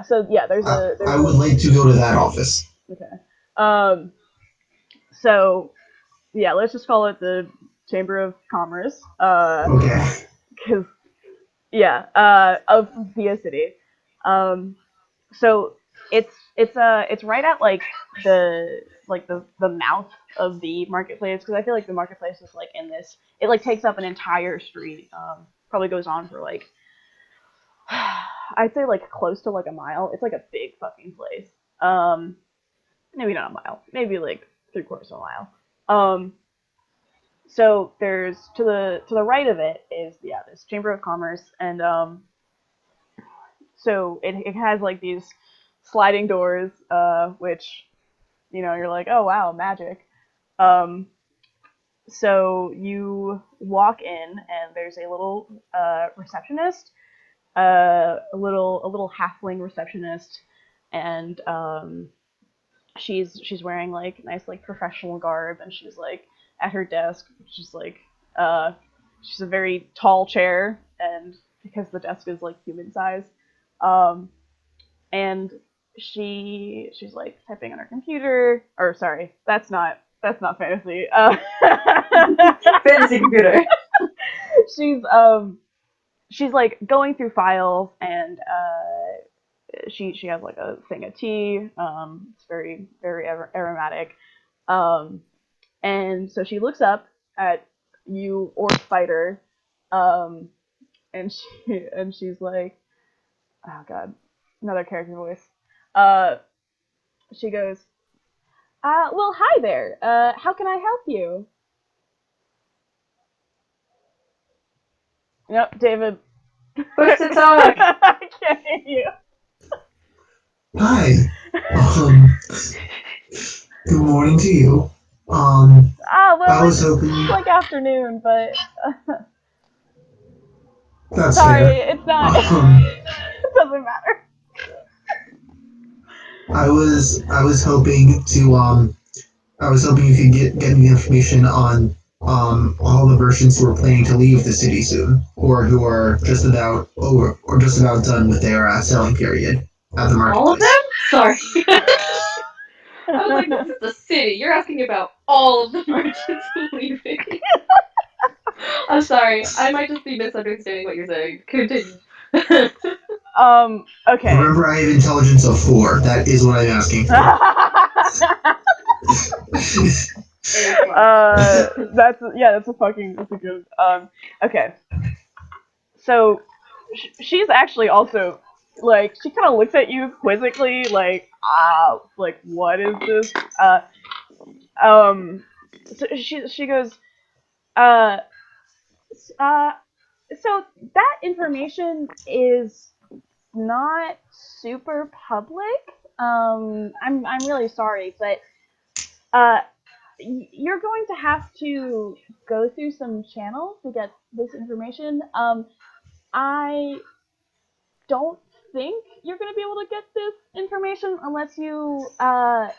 So yeah, there's I would like to go to that office. Okay. So yeah, let's just call it the Chamber of Commerce. Okay. Because yeah, of Via City. Um, so it's right at the mouth of the marketplace, because I feel like the marketplace is like in this. It like takes up an entire street. Probably goes on for like I'd say like close to like a mile. It's like a big fucking place. Maybe not a mile. Maybe like 3/4 of a mile. So there's to the right of it is this Chamber of Commerce, and so it has like these sliding doors, which you're like, oh wow, magic. Um, so you walk in, and there's a little receptionist, a little halfling receptionist, and she's wearing like nice like professional garb, and she's like at her desk. She's like she's a very tall chair, and because the desk is like human size, um, and she's like typing on her computer. Or sorry, that's not fantasy. Fantasy computer. she's she's like going through files, and she has like a thing of tea. It's very very aromatic. Um, and so she looks up at you, Orc Fighter, um, and she's like, oh god, another character voice. Uh, she goes, well, hi there. How can I help you? Yep, David. Push to talk. I can't hear you. Hi. Good morning to you. Well, I was it's hoping. like afternoon, but That's sorry, fair. it's not. Um, It doesn't matter. I was hoping to I was hoping you could get me information on all the merchants who are planning to leave the city soon, or who are just about over or just about done with their selling period at the All of marketplace. them? Sorry. I was like, this is the city. You're asking about all of the merchants leaving. I'm sorry. I might just be misunderstanding what you're saying. Continue. Okay. Remember, I have intelligence of 4. That is what I'm asking for. That's a good. Okay. So she's actually also like, she kind of looks at you quizzically, like what is this? Um, so she goes, uh, uh, so that information is not super public. I'm really sorry, but uh, you're going to have to go through some channels to get this information. I don't think you're going to be able to get this information unless you, I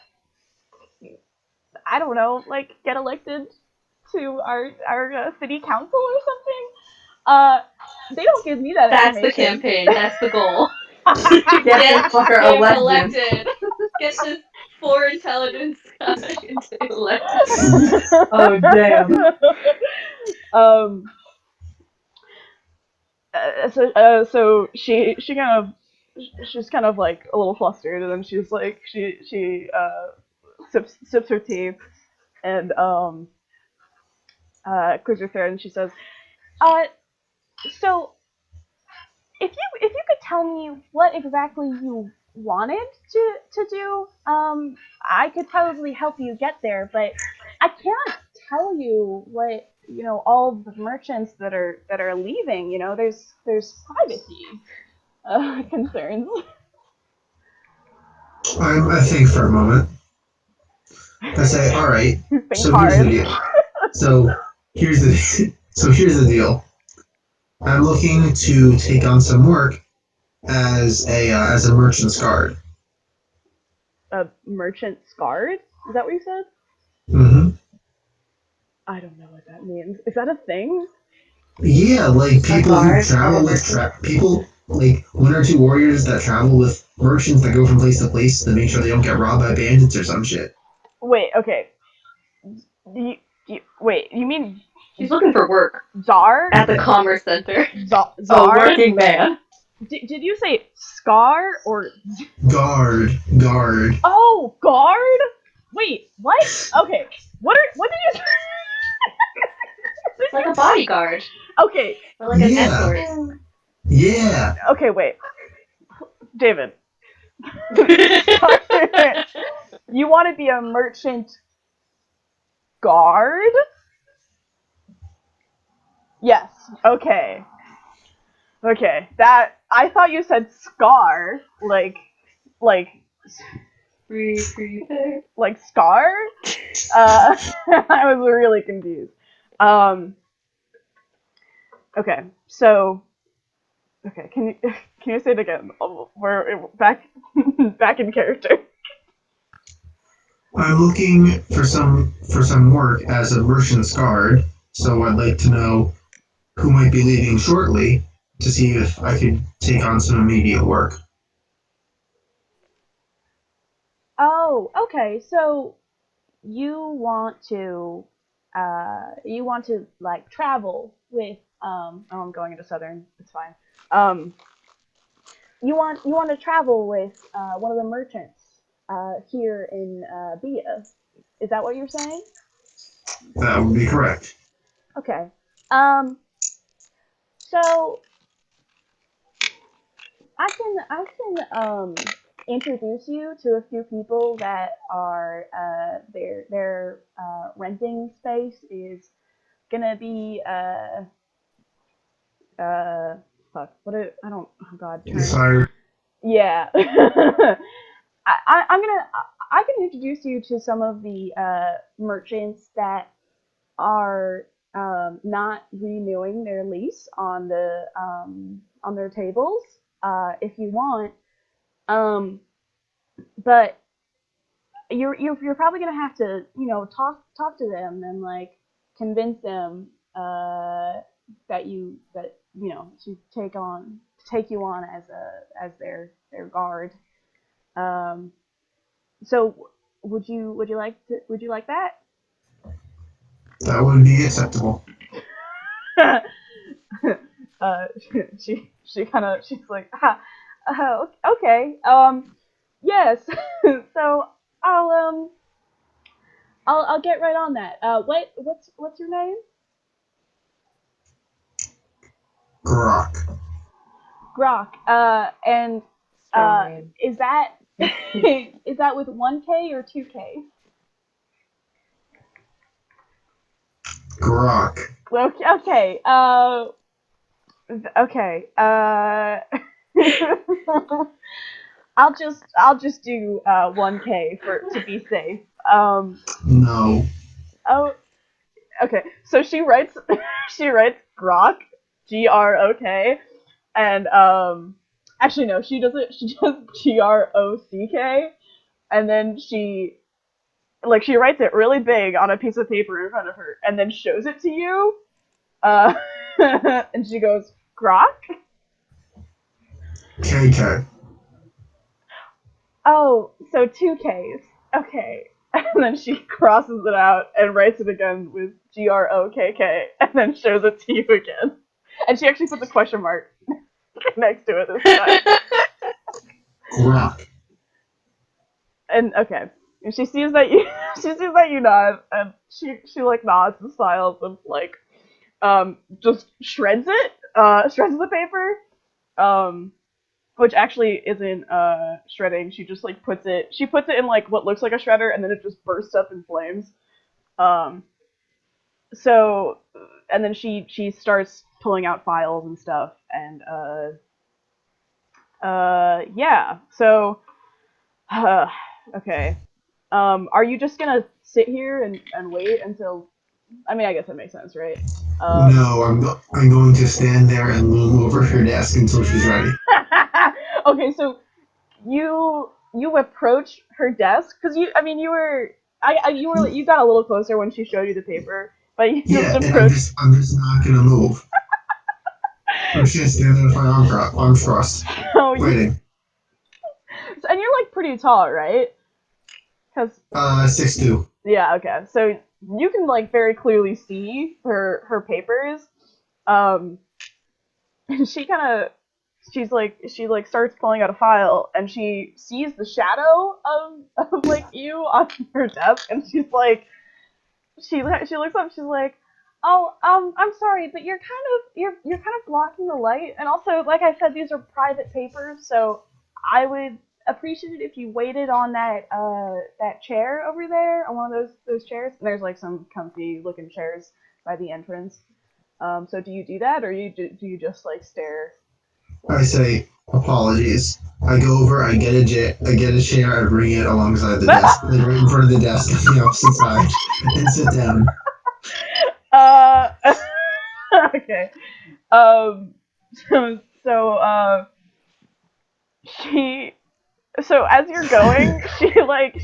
don't know, like get elected to our city council or something. They don't give me that That's the information. campaign. That's the goal. Get this fucker Get elected. elected. Get this 4 intelligence guy into elected. Oh damn. So she's kind of like a little flustered, and then she's like she sips her tea, and clears her throat, and she says, so if you could tell me what exactly you wanted to do, I could probably help you get there, but I can't tell you what all the merchants that are leaving. There's privacy concerns. I think for a moment. I say, all right. Think So hard. here's the deal. So here's the deal. I'm looking to take on some work as a merchant's guard. A merchant's guard? Is that what you said? Mm-hmm. I don't know what that means. Is that a thing? Yeah, like people who guard travel of a with merchant? people like 1 or 2 warriors that travel with merchants that go from place to place to make sure they don't get robbed by bandits or some shit. Wait, okay. Wait, you mean She's looking for work Zar? at the commerce center. Zar? A working man. Did you say Scar or... Guard. Oh, guard? Wait, what? Okay, what did you say? It's like a bodyguard. Okay, Or like an Yeah. escort. Yeah. okay, wait. David, you want to be a merchant guard? Yes, okay. Okay, that... I thought you said Scar, like Prepare. like Scar? I was really confused. Okay, so... Okay, can you say it again? We're back in character. I'm looking for some work as a merchant's guard, so I'd like to know who might be leaving shortly to see if I could take on some immediate work. Oh, okay. So you want to like travel with oh, I'm going into Southern. It's fine. You want to travel with one of the merchants here in Bia. Is that what you're saying? That would be correct. Okay. So I can introduce you to a few people that are their renting space is gonna be fuck, I don't, oh god, Sire. yeah. I can introduce you to some of the merchants that are not renewing their lease on their tables if you want. But you're probably gonna have to talk to them and like convince them that to take you on as their guard. So would you like that? That would be acceptable. She's like, okay, yes. So I'll get right on that. What's your name? Grok. Grok. And is that is that with 1K or 2K? Grok. Okay. Okay. I'll just do 1K to be safe. No. Oh, okay. So she writes Grok, Grok, and actually no, she doesn't. She does Grock, and then she writes it really big on a piece of paper in front of her, and then shows it to you. And she goes, Grok? KK. Oh, so 2Ks. Okay. And then she crosses it out and writes it again with Grokk, and then shows it to you again. And she actually puts a question mark next to it this time. Grok. And okay. And she sees that you nod, and she like nods and smiles and like just shreds the paper. Which actually isn't shredding. She just like puts it in like what looks like a shredder, and then it just bursts up in flames. So and then she starts pulling out files and stuff, and yeah. So okay. Are you just gonna sit here and wait until? I mean, I guess that makes sense, right? No, I'm going to stand there and loom over her desk until she's ready. Okay, so you approach her desk because you got a little closer when she showed you the paper, but you Yeah, just and approach. I'm just not gonna move. I'm just gonna stand there with my arms crossed, So waiting. and you're like pretty tall, right? Cause 6'2". yeah, okay. So you can like very clearly see her papers. Um, and she like starts pulling out a file and she sees the shadow of like you on her desk and she's like she looks up she's like, oh, I'm sorry, but you're kind of blocking the light, and also, like I said, these are private papers, so I would appreciate it if you waited on that chair over there, on one of those chairs. And there's like some comfy looking chairs by the entrance. So do you do that, or do you just like stare? I say apologies. I go over. I get a chair. I bring it alongside the desk, like right in front of the desk on the opposite side, and sit down. uh, okay. So she so as you're going, she like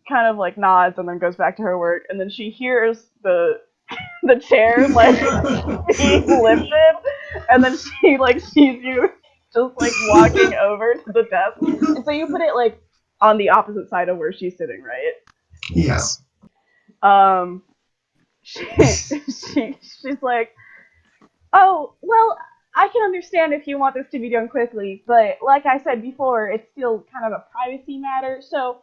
kind of like nods and then goes back to her work, and then she hears the chair like being lifted, and then she like sees you just like walking over to the desk, and so you put it like on the opposite side of where she's sitting, right? Yes. Um, she's like, oh, well, I can understand if you want this to be done quickly, but like I said before, it's still kind of a privacy matter, so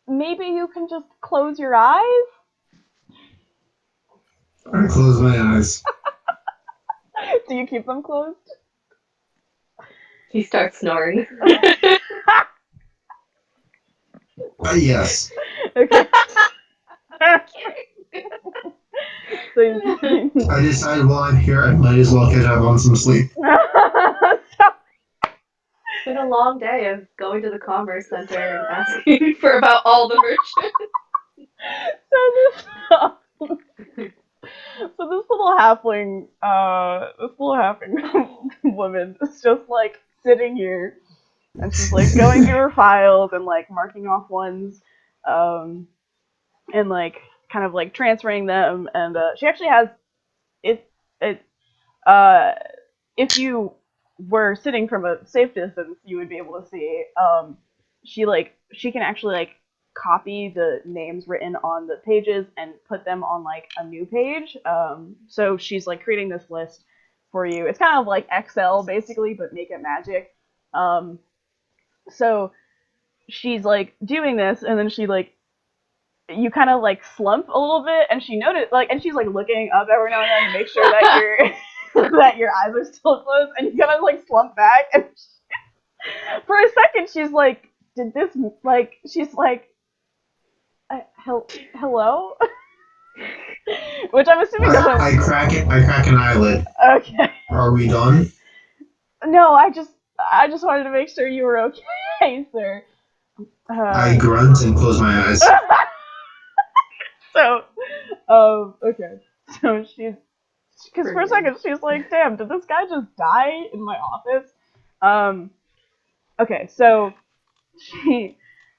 maybe you can just close your eyes? I close my eyes. Do you keep them closed? He starts snoring. Yes. Okay. So, I decide while I'm here, I might as well catch up on some sleep. It's been a long day of going to the commerce center and asking for about all the merchants. So this little halfling woman is just like sitting here, and she's like going through her files and like marking off ones, um, and like kind of like transferring them. And she actually has it uh, if you were sitting from a safe distance, you would be able to see. She can actually like copy the names written on the pages and put them on like a new page. So she's like creating this list for you. It's kind of like Excel basically, but make it magic. So she's like doing this, and then she like you kind of like slump a little bit, and she noticed like, and she's like looking up every now and then to make sure that that your eyes are still closed, and you kind of like slump back, and for a second she's like, did this like she's like, hello, which I'm assuming doesn't. I crack it. I crack an eyelid. Okay. Are we done? No, I just wanted to make sure you were okay, sir. I grunt and close my eyes. So, okay. So she's, because for a second she's like, damn, did this guy just die in my office? Okay, so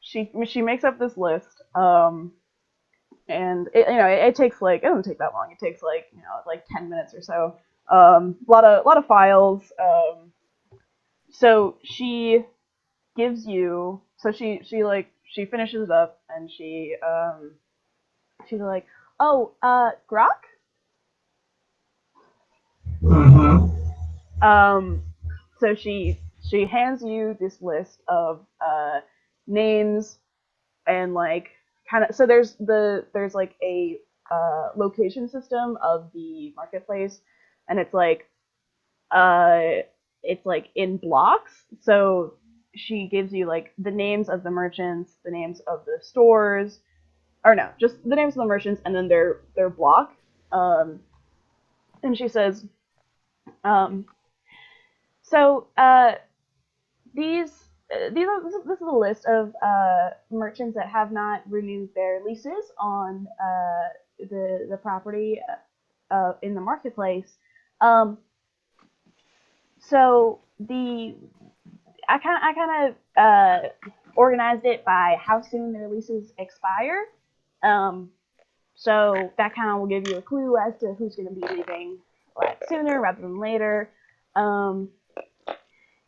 she makes up this list, and it takes like, it doesn't take that long. It takes like, like 10 minutes or so. A lot of files. So she gives you, so she finishes it up, and she's like, oh, Grok? Mm-hmm. So she hands you this list of names, and like kind of, so there's like a location system of the marketplace, and uh it's like in blocks. So she gives you like the names of the merchants, the names of the stores, or no, just the names of the merchants, and then their block. And she says, um, so these this is a list of merchants that have not renewed their leases on the property in the marketplace. Um, so I kind of organized it by how soon their leases expire. Um, so that kind of will give you a clue as to who's going to be leaving a lot sooner rather than later.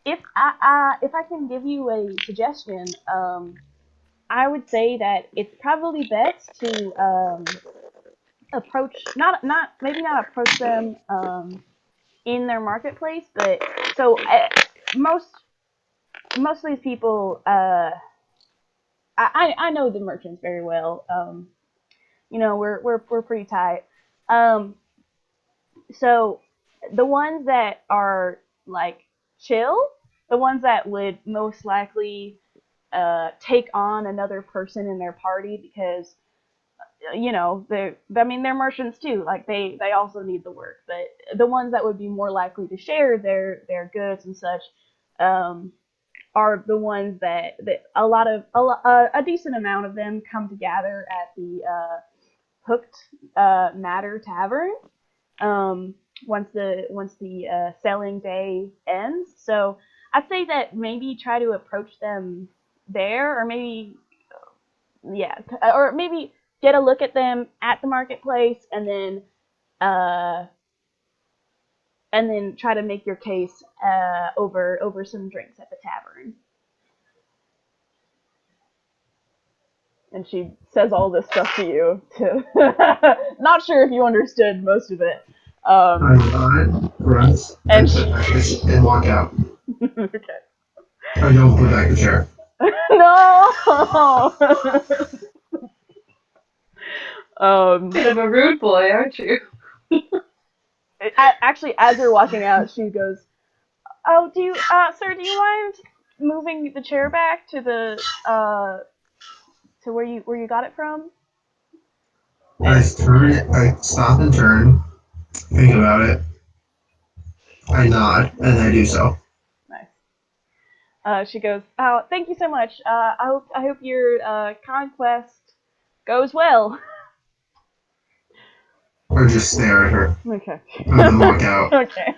If I can give you a suggestion, I would say that it's probably best to approach not maybe not approach them in their marketplace, but so most of these people I know the merchants very well. We're pretty tight. Um, so the ones that are like chill, the ones that would most likely take on another person in their party because they're merchants too. Like they also need the work, but the ones that would be more likely to share their goods and such um, are the ones that a decent amount of them come together at the Hooked Matter Tavern um, once the selling day ends. So I'd say that maybe try to approach them there, or maybe yeah, or maybe get a look at them at the marketplace, uh, and then try to make your case over some drinks at the tavern. And she says all this stuff to you. Not sure if you understood most of it. I nod, grunt, And and walk out. Okay. I don't put back the chair. No. Bit of a rude boy, aren't you? Actually, as you're walking out, she goes, "Oh, sir, do you mind moving the chair back to the to where you got it from?" I stop and turn, think about it. I nod, and I do so. Nice. She goes, "Oh, thank you so much. I hope your conquest goes well." Or just stare at her Okay. and then walk out. Okay.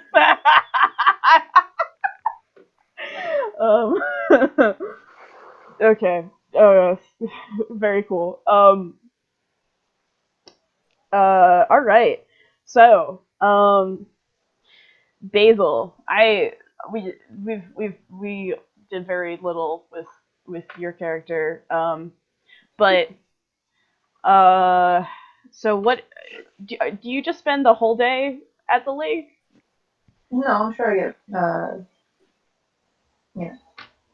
um. Okay. Very cool. All right. So, Basil, we did very little with your character. But so what do you just spend the whole day at the lake? No, I'm sure I get, you know,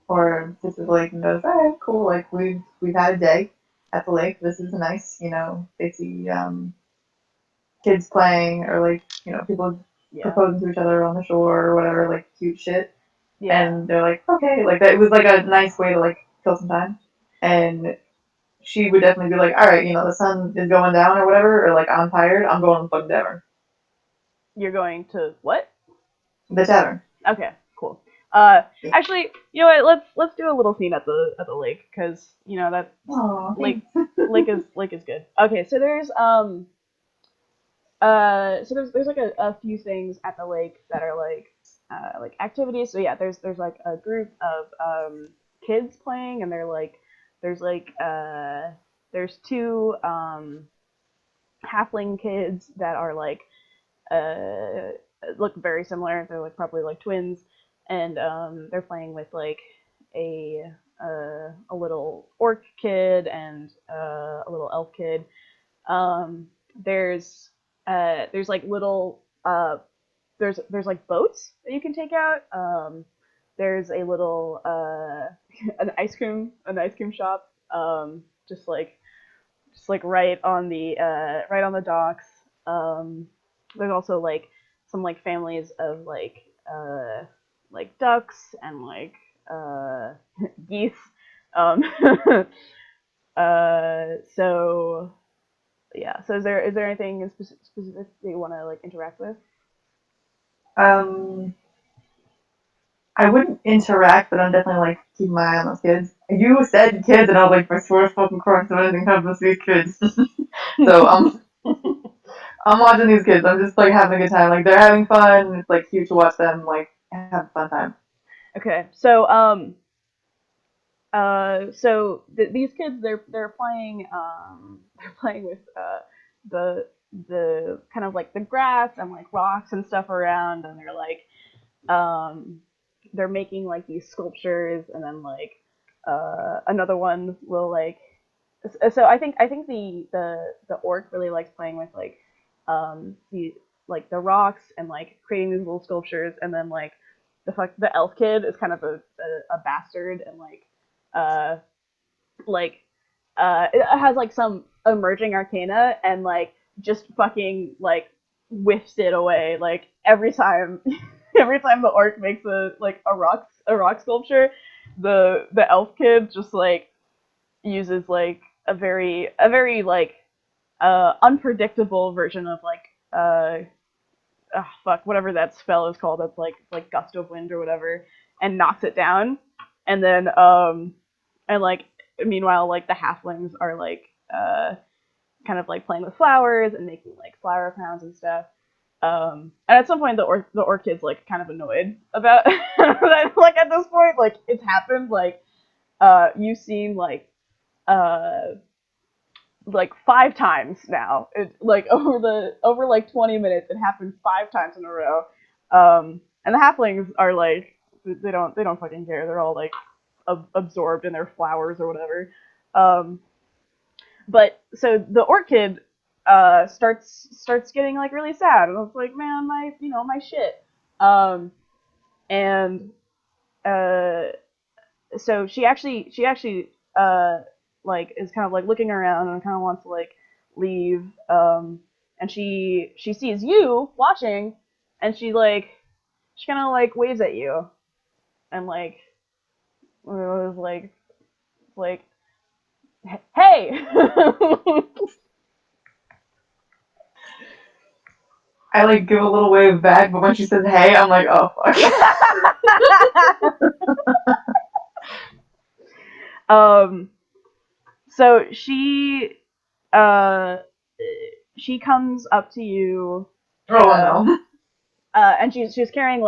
or this is like and goes, all right, cool. Like we've had a day at the lake. This is nice. They see kids playing or like people Yeah. proposing to each other on the shore or whatever, like cute shit. Yeah. And they're like, okay, like that. It was like a nice way to like kill some time. And she would definitely be like, all right, the sun is going down or whatever, or like I'm tired. I'm going to the fucking tavern. You're going to what? The tavern. Okay, cool. Actually, you know what? Let's do a little scene at the lake because that Oh, lake is good. Okay, so there's like a few things at the lake that are like activities. So yeah, there's like a group of kids playing, and there's two halfling kids that are like look very similar. They're like probably like twins, and they're playing with like a a little orc kid and a little elf kid. Um, there's like little there's like boats that you can take out. There's a little an ice cream shop. Just like right on the docks. There's also like some like families of like ducks and like geese. Um, so yeah. So is there anything specific that you want to like interact with? I wouldn't interact, but I'm definitely like keeping my eye on those kids. You said kids, and I was like, I swear to fucking Christ, if anything happens to these kids. So I'm watching these kids. I'm just like having a good time. Like they're having fun. It's like cute to watch them like have a fun time. Okay. So these kids they're playing they're playing with the the kind of like the grass and like rocks and stuff around, and they're like they're making like these sculptures, and then like another one will like so I think the orc really likes playing with like the like the rocks and like creating these little sculptures, and then like the elf kid is kind of a bastard, and uh like it has like some emerging arcana, and like just fucking like whiffs it away like every time. Every time the orc makes a rock sculpture, the elf kid just like uses like a very like unpredictable version of like whatever that spell is called, that's like gust of wind or whatever, and knocks it down. And then and like meanwhile like the halflings are like kind of like playing with flowers and making like flower crowns and stuff. And at some point the orchid's like kind of annoyed about that. Like at this point, like it's happened you've seen like 5 times now. It like over like 20 minutes, it happened 5 times in a row. And the halflings are like they don't fucking care. They're all like absorbed in their flowers or whatever. But so the orchid starts getting like really sad, and I was like, man, my shit. And uh so she actually like is kind of like looking around and kind of wants to like leave, and she sees you watching, and she kind of like waves at you, and like was like hey. I like give a little wave back, but when she says hey, I'm like, oh fuck. So uh she comes up to you, Oh no. and she's carrying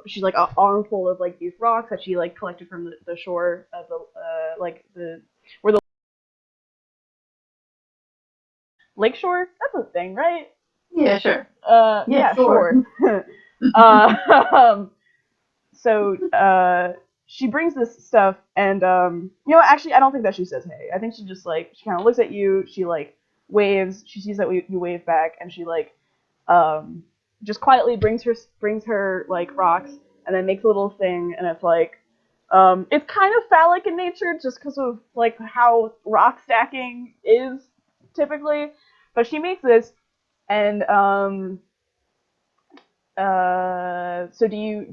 she's like an armful of like these rocks that she like collected from the shore of the like the where the lake shore, that's a thing, right? Yeah, sure. Yeah, sure. sure. So she brings this stuff, and actually I don't think that she says hey. I think she just like she kind of looks at you, she like waves, she sees that you wave back, and she like just quietly brings her like rocks, and then makes a little thing, and it's kind of phallic in nature just because of like how rock stacking is typically, but she makes this, and so do you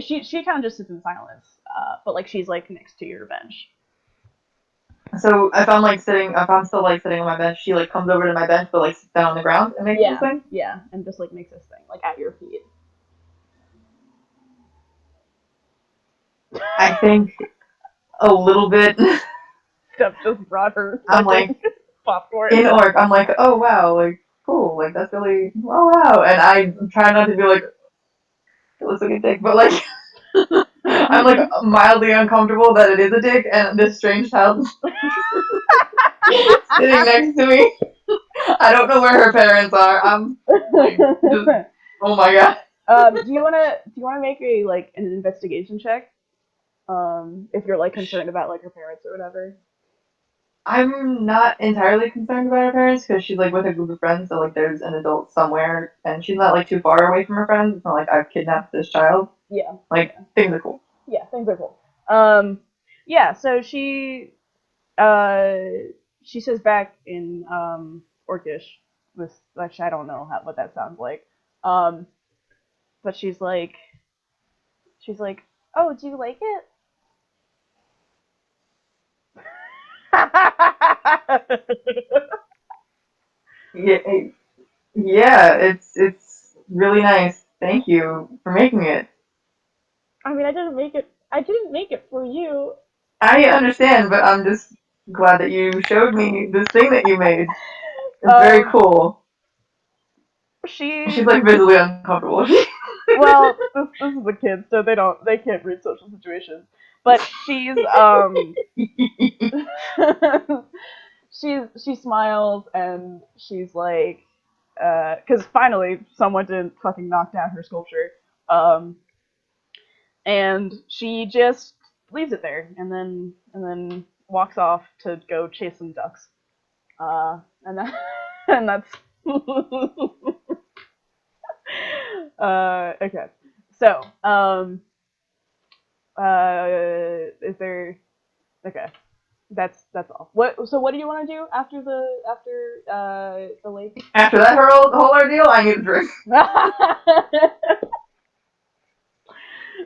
she kind of just sits in silence, but like she's like next to your bench. So if I'm still like sitting on my bench, she like comes over to my bench, but like sits down on the ground and makes this thing. Yeah, and just like makes this thing like at your feet. I think a little bit. Steph just brought her. I'm like popcorn. in orc. I'm like, oh wow, like cool, like that's really wow. And I try not to be like, it looks like a dick, but like I'm like mildly uncomfortable that it is a dick, and this strange child sitting next to me. I don't know where her parents are. I'm like, just, oh my god. Do you wanna make a like an investigation check? If you're like concerned about like her parents or whatever. I'm not entirely concerned about her parents because she's like with a group of friends, so like there's an adult somewhere, and she's not like too far away from her friends. It's not like I've kidnapped this child. Yeah. Like things are cool. Yeah, things are cool. Yeah. So she says back in Orcish, with actually I don't know what that sounds like. But she's like, oh, do you like it? Yeah, it's really nice. Thank you for making it. I mean, I didn't make it. I didn't make it for you. I understand, but I'm just glad that you showed me this thing that you made. It's very cool. She's like visibly uncomfortable. Well, this is a kid, so they can't read social situations. But she smiles and she's like, because finally someone didn't fucking knock down her sculpture. And she just leaves it there and then walks off to go chase some ducks. And that and that's okay. So, is there okay. That's all. What do you want to do after the lake? After that whole ordeal, I need a drink.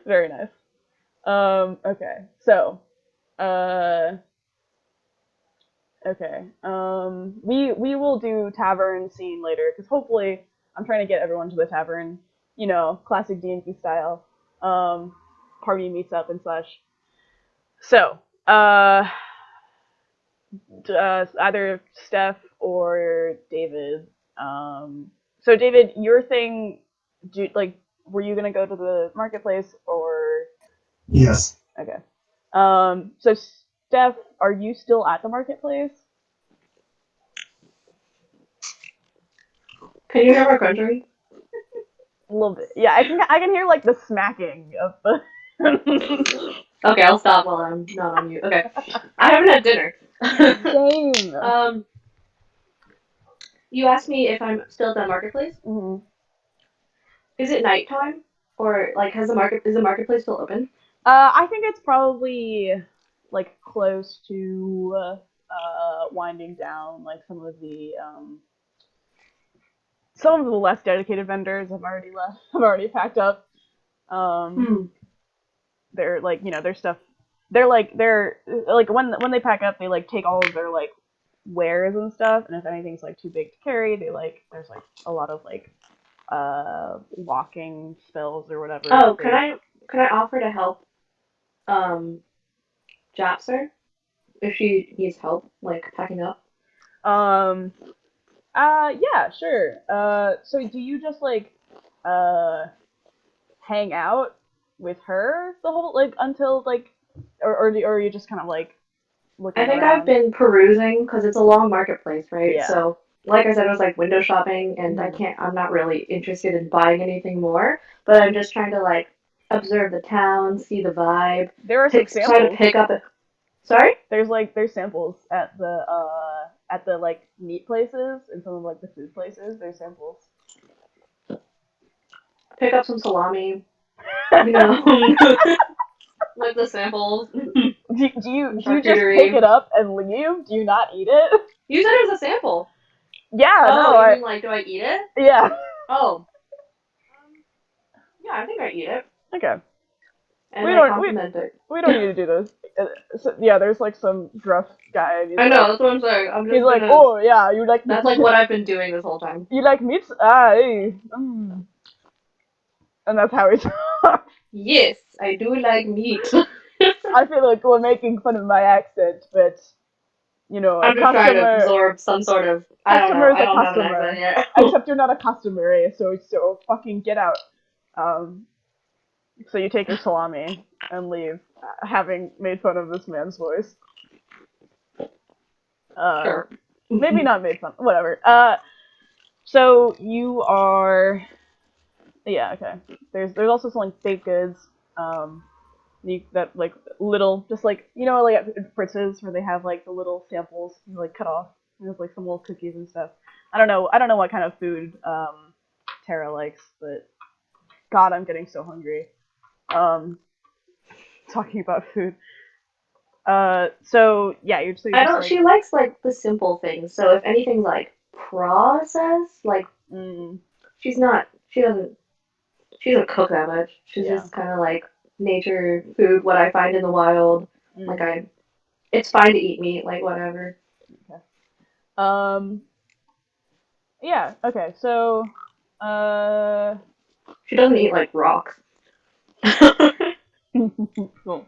Very nice. Okay. So, okay. We will do tavern scene later because hopefully I'm trying to get everyone to the tavern. You know, classic D&D style. Party meets up and such. So, either Steph or David. So David, your thing, were you gonna go to the marketplace or? Yes. Okay. So Steph, are you still at the marketplace? Can you hear my country? A little bit. Yeah, I can hear like the smacking of the. Okay, I'll stop while I'm not on mute. Okay. I haven't had dinner. Same. You asked me if I'm still at the marketplace? Mm-hmm. Is it nighttime? Or like is the marketplace still open? I think it's probably like close to winding down. Like some of the less dedicated vendors have already left. Have already packed up. They're like their stuff. They're like when they pack up, they like take all of their like wares and stuff. And if anything's like too big to carry, there's like a lot of like walking spells or whatever. Oh, can I offer to help Japser if she needs help like packing up? Yeah, sure. So do you just like hang out with her the whole like until like or are you just kind of like looking I think around? I've been perusing because it's a long marketplace, right? Yeah. So like I said, it was like window shopping, and Mhm. I'm not really interested in buying anything more, but I'm just trying to like observe the town, see the vibe, There are some try to samples. pick up. Sorry? There's samples at the like meat places and some of like the food places. There's samples. Pick up some salami, you know, like the samples. do you just Charcuterie. pick it up and leave? Do you not eat it? You said it was a sample. Yeah. Oh, No. you mean like, do I eat it? Yeah. Oh. Yeah, I think I eat it. Okay. And I compliment it. We don't need to do this. Yeah, there's like some gruff guy. And I know, that's what I'm saying. I'm just he's like, oh yeah, you like. That's like what I've been doing this whole time. You like meats? Ah, hey. And that's how he talks. Yes, I do like meat. I feel like we're making fun of my accent, but you know, I'm just trying to absorb some sort of. I don't know. I don't have an accent yet. Except you're not a customer, eh? So fucking get out. So you take your salami and leave, having made fun of this man's voice. Sure. Maybe not made fun. Whatever. So you are. Yeah. Okay. There's also some like baked goods. That like little, just like like at Fritz's where they have like the little samples you like cut off. And there's like some little cookies and stuff. I don't know what kind of food Tara likes, but God, I'm getting so hungry. Talking about food. So yeah, you're just. I don't. She likes like the simple things. So if anything like processed, like she's not. She doesn't cook that much. She's just kind of like nature food, what I find in the wild. Like it's fine to eat meat, like whatever. Okay. Yeah. Okay. So. She doesn't eat like rocks. Cool.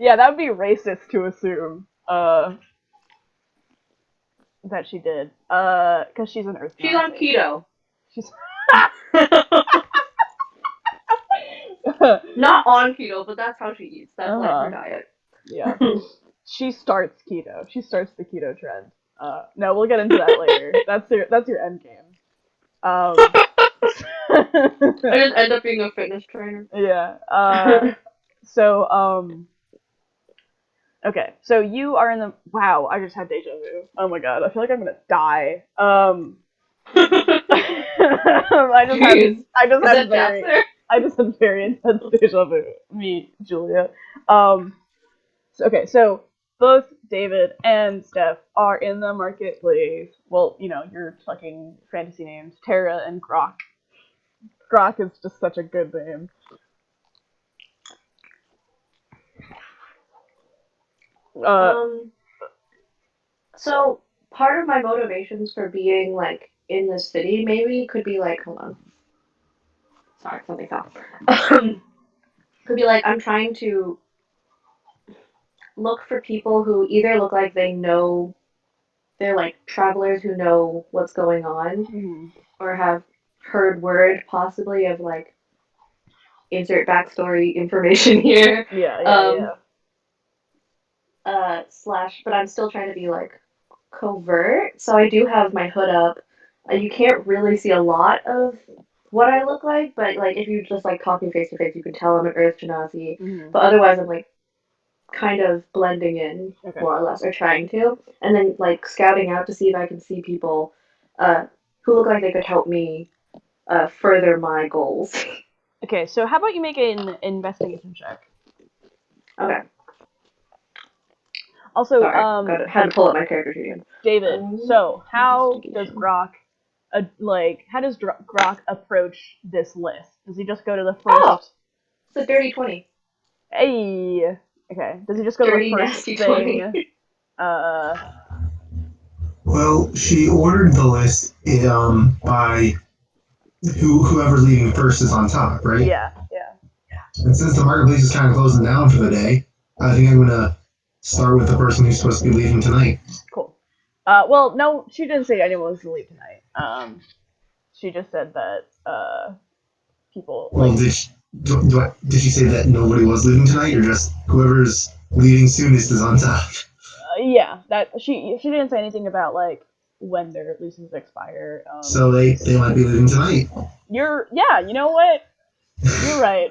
Yeah, that would be racist to assume. That she did. Because she's an earth. She's on keto. She's. Not on keto, but that's how she eats. That's like her diet. Yeah. she starts keto. She starts the keto trend. No, we'll get into that later. That's your end game. I just end up being a fitness trainer. Yeah. Okay, so you are in the. Wow, I just had deja vu. Oh my god, I feel like I'm gonna die. Jeez. I just Is had that Japs there? I just had very intense deja vu. Me, Julia. Okay, so both David and Steph are in the marketplace. Well, your fucking fantasy names, Terra and Grok. Grok is just such a good name. So part of my motivations for being like in the city maybe could be like, hold on. Sorry, something fell. Could be like I'm trying to look for people who either look like they know they're like travelers who know what's going on, or have heard word possibly of like insert backstory information here. Yeah. But I'm still trying to be like covert, so I do have my hood up. You can't really see a lot of what I look like, but like if you just like talk me face to face, you can tell I'm an Earth Genasi. But otherwise, I'm like kind of blending in more or less, or trying to, and then like scouting out to see if I can see people who look like they could help me further my goals. Okay, so how about you make an investigation check? Okay. Also, Sorry, had to pull up my character sheet again. David, so how does Grok, Grok approach this list? Does he just go to the first? Oh, it's a dirty 20. Hey. Okay. Does he just go dirty, to the first nasty thing? 20. Well, she ordered the list by whoever's leaving first is on top, right? Yeah. And since the marketplace is kind of closing down for the day, I think I'm gonna start with the person who's supposed to be leaving tonight. Cool. Well, no, she didn't say anyone was to leave tonight. She just said that people. Well, did she say that nobody was leaving tonight, or just whoever's leaving soonest is on top? Yeah, that she didn't say anything about like when their leases expire. So they might be leaving tonight. You know what? You're right.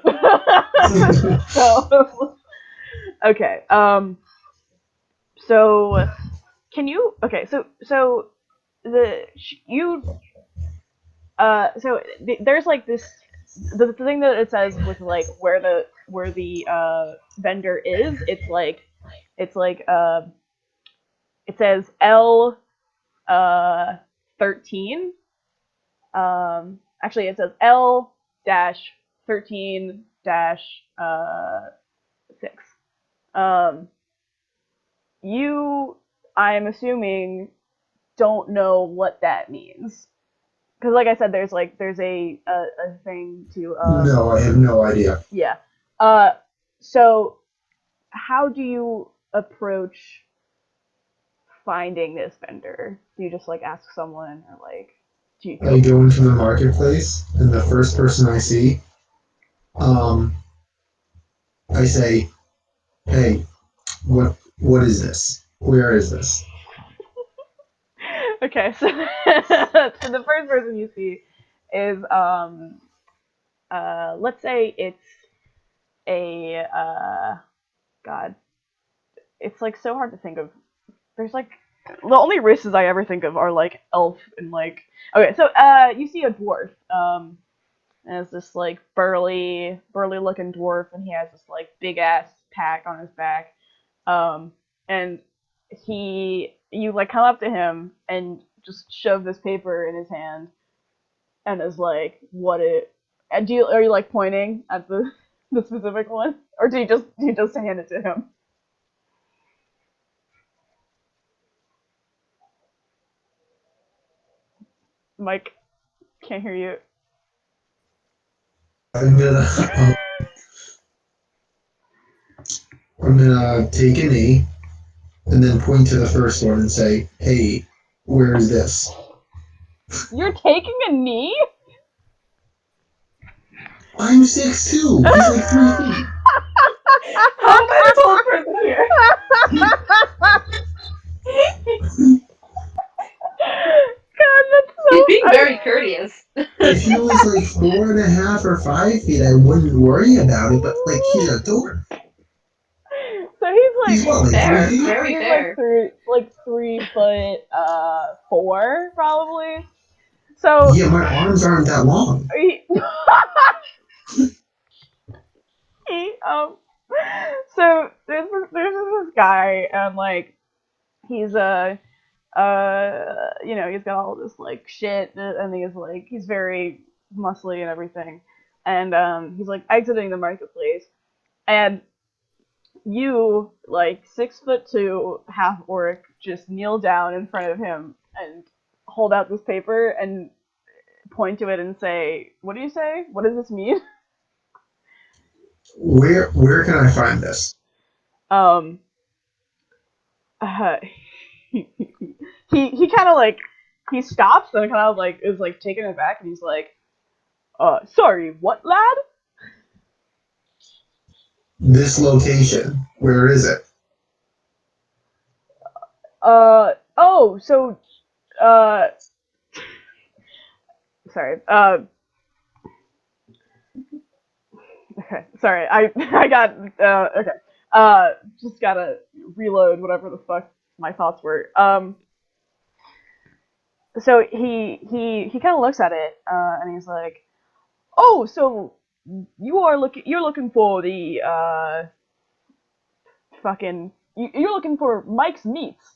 So, okay. So can you? Okay. So there's like this the thing that it says with like where the vendor is. It says L 13. Actually, it says L 13 6. You, I'm assuming, don't know what that means. Because, like I said, there's a thing to. No, I have no idea. Yeah. So, how do you approach finding this vendor? Do you just like ask someone, or like do you? I go into the marketplace, and the first person I see, I say, "Hey, what is this? Where is this?" Okay, so so the first person you see is let's say it's a God, it's like so hard to think of. There's like the only races I ever think of are like elf and like okay, so you see a dwarf and it's this like burly looking dwarf, and he has this like big ass pack on his back, and you like come up to him and just shove this paper in his hand and is like, what it and are you like pointing at the specific one, or do you just hand it to him? Mike, can't hear you. I'm gonna take an E and then point to the first one and say, "Hey, where is this?" You're taking a knee? I'm 6'2". He's like 3 feet. How am I the tallest person here? if he was like 4.5 or 5 feet, I wouldn't worry about it. But like, he's a dwarf. So he's like He's what, like Fair, 3 feet? very he's fair. like 3 foot 4 probably. So Yeah, my arms aren't that long. he, so there's this guy and like he's you know, he's got all this like shit and he's very muscly and everything. And he's like exiting the marketplace and you, like 6'2", half orc, just kneel down in front of him and hold out this paper and point to it and say, "What do you say? What does this mean?" Where can I find this? Um, uh, he kind of like he stops and kind of like is like taken aback and he's like, sorry, what, lad?" This location. Where is it? Oh, so sorry, okay, sorry, I got okay, just gotta reload whatever the fuck my thoughts were. So he kind of looks at it, and he's like, "Oh, so you're looking for the fucking you're looking for Mike's Meats."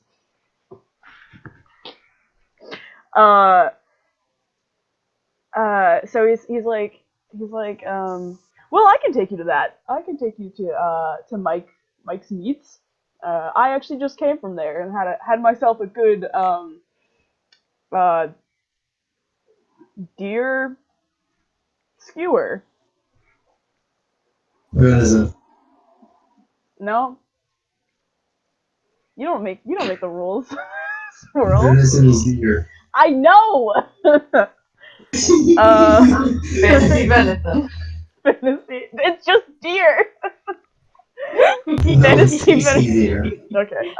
Uh, so he's like, well, I can take you to that. I can take you to Mike's Meats. I actually just came from there and had myself a good uh deer skewer. Venison. No, you don't make the rules, squirrel. Venison is deer. I know. Fantasy venison. Fantasy. It's just deer. No, it's Fantasy tasty deer. Okay.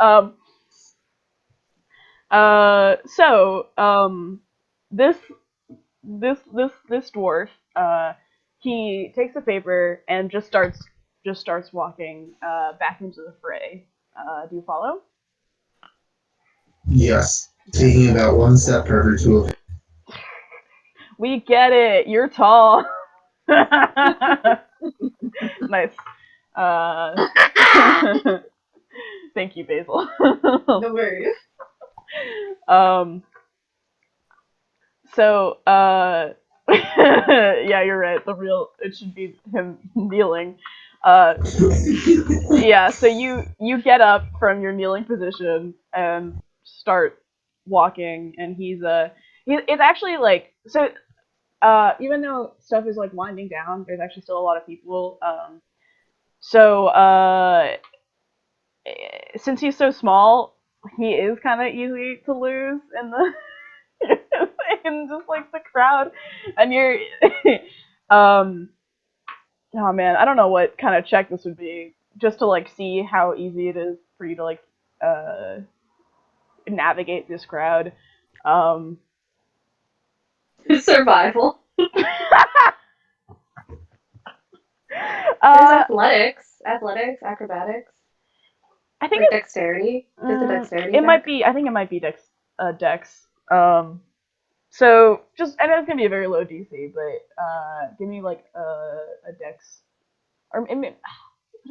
So this dwarf he takes the paper and just starts walking back into the fray. Do you follow? Yes. Taking about one step per to a We get it. You're tall. Nice. Thank you, Basil. No worries. So, yeah, you're right. It should be him kneeling. Yeah, so you get up from your kneeling position and start walking, and it's actually like, so, even though stuff is like winding down, there's actually still a lot of people, so, since he's so small, he is kind of easy to lose in the in just like the crowd, and you're oh man, I don't know what kind of check this would be, just to like see how easy it is for you to like uh navigate this crowd. Um, Survival. There's athletics, acrobatics, I think like dexterity. Just a dexterity. it might check? be. I think it might be dex. So just I know it's gonna be a very low DC, but give me like a dex, or maybe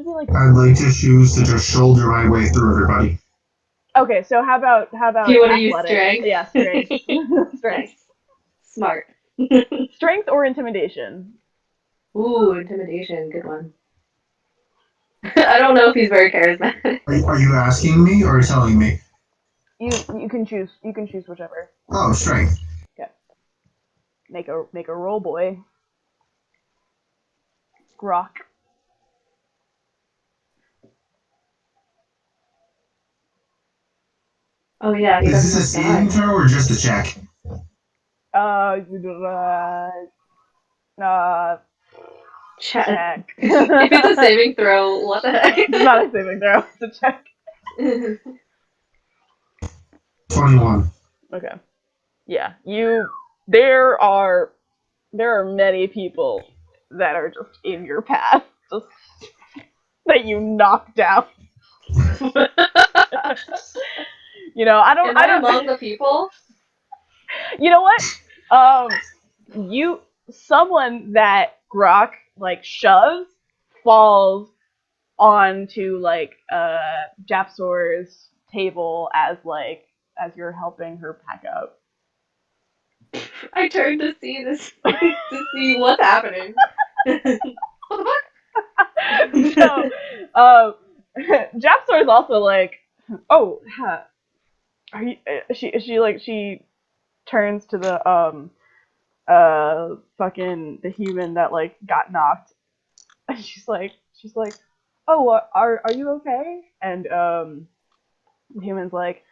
like. I'd like to choose to just shoulder my way through everybody. Okay, so how about Do you want to use athletics? strength? Yeah, strength. Strength. Nice. Smart. Strength or intimidation? Ooh, intimidation. Good one. I don't know if he's very charismatic. Are you asking me or telling me? You can choose. You can choose whichever. Oh, strength. Okay. Make a roll, boy. Grok. Oh yeah, he Is this a doesn't saving die. throw or just a check? Uh, Check. check. If it's a saving throw, what the heck? It's not a saving throw. It's a check. 21. Okay. Yeah. There are there are many people that are just in your path, just that you knock down. You know, I Am I don't. among the people? You know what? Someone that Grok like shoves falls onto like Japsor's table as you're helping her pack up. I turned to see this to see what's happening. What the So, fuck? Japsor is also like, oh, huh, are you? She turns to the fucking the human that like got knocked, and she's like, oh, are you okay? And the human's like,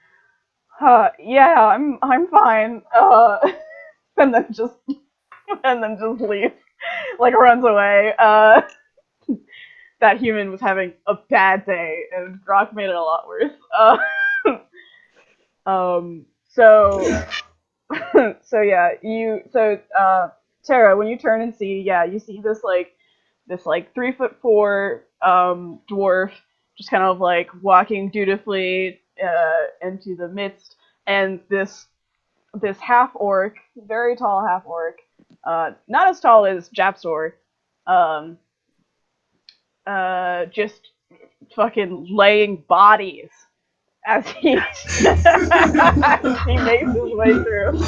yeah, I'm fine. And then just leaves, like runs away. That human was having a bad day, and Grok made it a lot worse. So so yeah, Tara, when you turn and see, yeah, you see this like 3'4" dwarf just kind of like walking dutifully into the midst, and this half orc, very tall half orc, not as tall as Japsor, um, just fucking laying bodies as he as he makes his way through.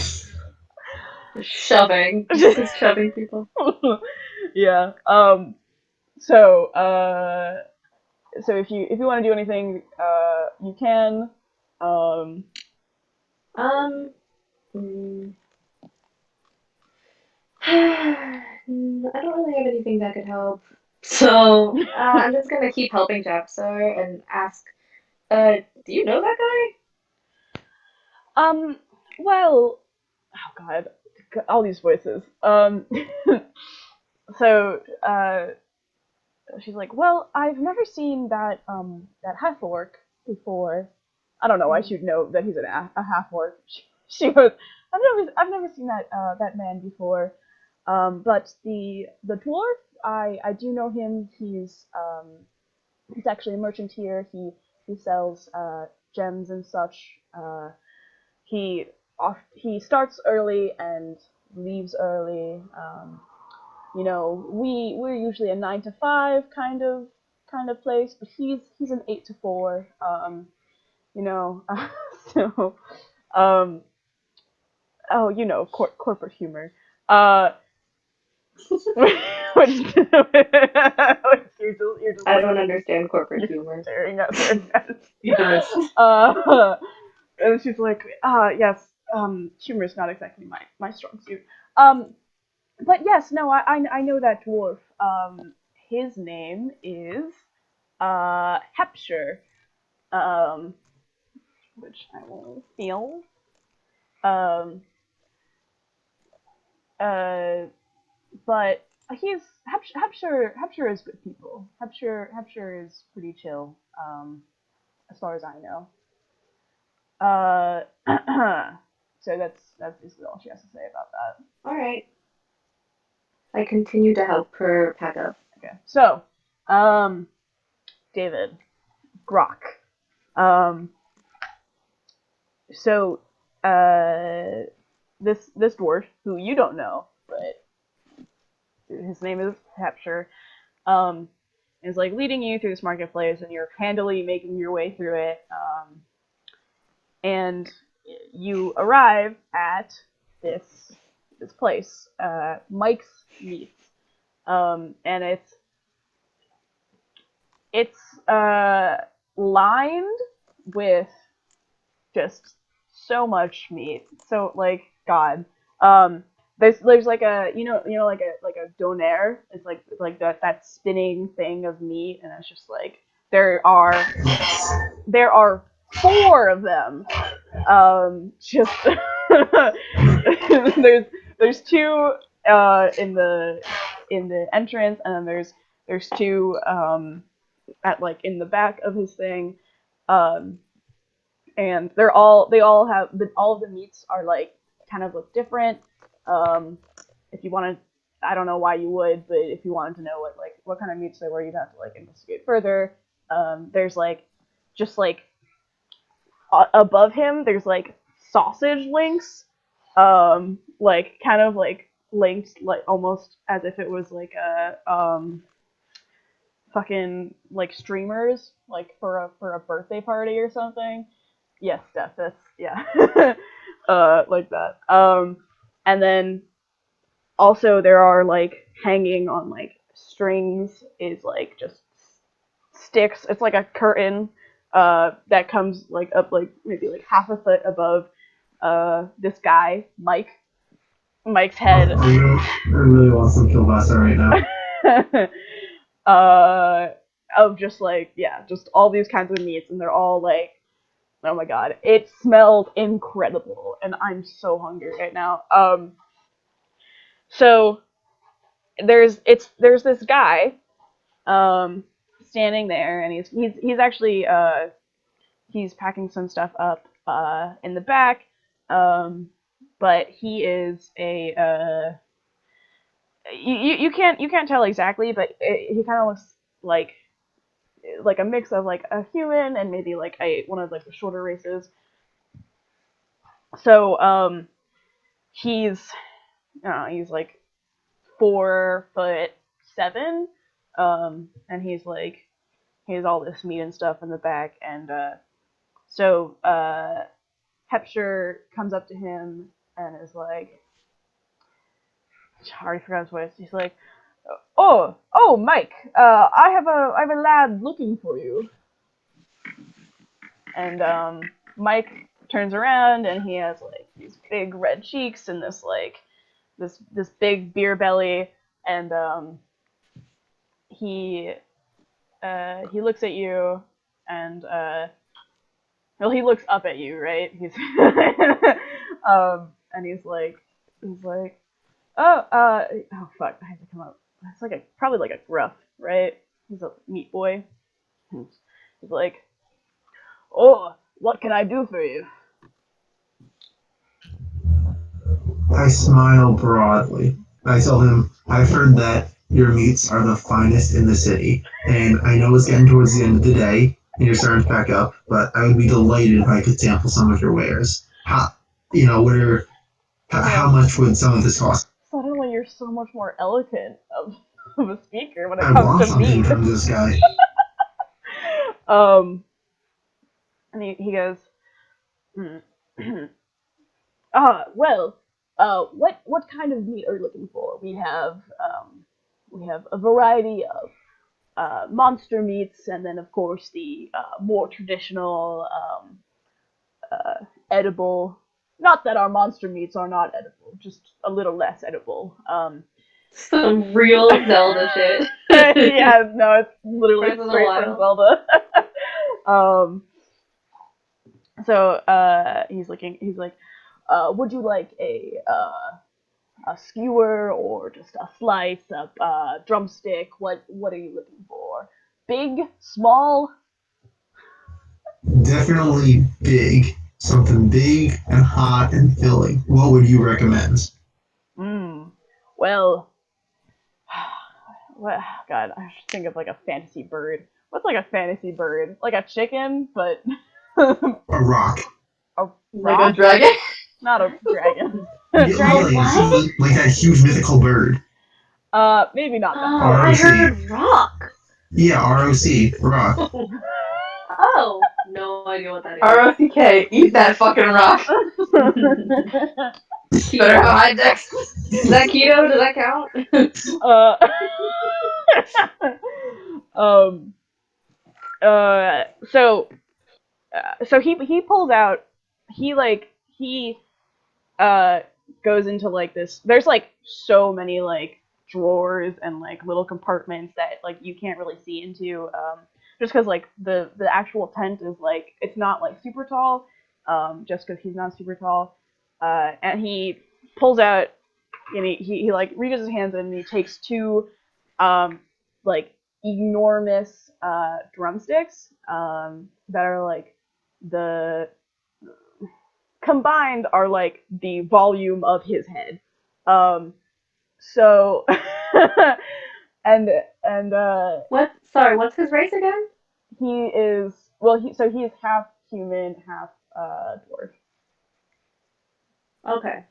Shoving. Just shoving people. Yeah. So if you want to do anything, you can. Um. Hmm. I don't really have anything that could help. So, I'm just gonna keep helping Japsar and ask, do you know that Um. Well. Oh God. All these voices. So. She's like, well, I've never seen that half orc before. I don't know why she'd know that he's a half orc. She goes, I've never seen that man before. But the dwarf, I do know him. He's actually a merchant here. He sells gems and such. He he starts early and leaves early. You know, we're usually a 9 to 5 kind of place, but he's an 8 to 4. You know, so um, oh, you know, corporate humor. Which you're just guy? I like don't understand corporate humor. staring at her. Yes. And she's like, yes, humor is not exactly my strong suit. Um, but yes, no, I know that dwarf. His name is Hepshire. Um, which I will feel. Um, uh, but Hepshire is good people. Hepshire is pretty chill. As far as I know. Uh, so that's basically all she has to say about that. Alright. I continue to help her pack up. Okay, so David, Grok. Um, so this dwarf who you don't know, but his name is Hepshire, um, is like leading you through this marketplace, and you're handily making your way through it. And you arrive at this place, Mike's Meats, and it's lined with just so much meat. So like God, there's like a like a donair. It's like that spinning thing of meat, and it's just like there are Yes. there are 4 of them. Just there's 2 in the entrance, and then there's 2 at like in the back of his thing. Um, and they all have all of the meats are like kind of look different. Um, if you want to, I don't know why you would, but if you wanted to know what kind of meats they were, you'd have to like investigate further. There's like just like above him, there's like sausage links, like kind of like linked like almost as if it was like a fucking like streamers like for a birthday party or something. Yes, Steph, that's yeah. Like that. And then also there are like hanging on like strings is like just sticks. It's like a curtain that comes like up like maybe like half a foot above this guy, Mike. Mike's head. I really want some kielbasa right now. Of just like yeah, just all these kinds of meats, and they're all like, oh my god, it smells incredible, and I'm so hungry right now. So there's this guy, standing there, and he's actually he's packing some stuff up in the back, but he is a you can't tell exactly, but he kind of looks like a mix of like a human and maybe like one of like the shorter races. So he's he's like 4'7", and he's like he has all this meat and stuff in the back, and so Hepshire comes up to him and is like, I already forgot his voice. He's like, oh, Mike, I have a lad looking for you. And Mike turns around and he has like these big red cheeks and this like this big beer belly, and he looks at you, and well, he looks up at you, right? He's and he's like oh fuck, I have to come up. It's like probably like a gruff, right? He's a meat boy. He's like, oh, what can I do for you? I smile broadly. I tell him, I've heard that your meats are the finest in the city, and I know it's getting towards the end of the day, and you're starting to pack up, but I would be delighted if I could sample some of your wares. How much would some of this cost? Suddenly you're so much more eloquent of a speaker when it I comes want to something meat. from this guy. And he goes, well, what kind of meat are you looking for? We have a variety of monster meats, and then of course the more traditional edible. Not that our monster meats are not edible, just a little less edible. Some real Zelda shit. Yeah, no, it's literally Breath of the straight from Wild. Zelda. So he's like, would you like a skewer or just a slice, a drumstick? What are you looking for? Big, small? Definitely big. Something big and hot and filling. What would you recommend? Well, what? God, I should think of like a fantasy bird. What's like a fantasy bird? Like a chicken, but A rock. a Like rock? a dragon? Not a dragon. Yeah, Dragon? like that huge mythical bird. Maybe not that. Oh, I heard rock. Yeah, ROC. Rock. Oh, no idea what that is. ROCK, eat that fucking rock. Better have a high dex. Is that keto? Does that count? So he pulls out, he goes into like this, there's like so many like drawers and like little compartments that like you can't really see into, just because like the actual tent is like, it's not like super tall, just because he's not super tall, and he pulls out, and he like reaches his hands in and he takes two like enormous drumsticks, that are like the combined are like the volume of his head, So, and What? Sorry, what's his race again? he is well. He is half human, half dwarf. Okay,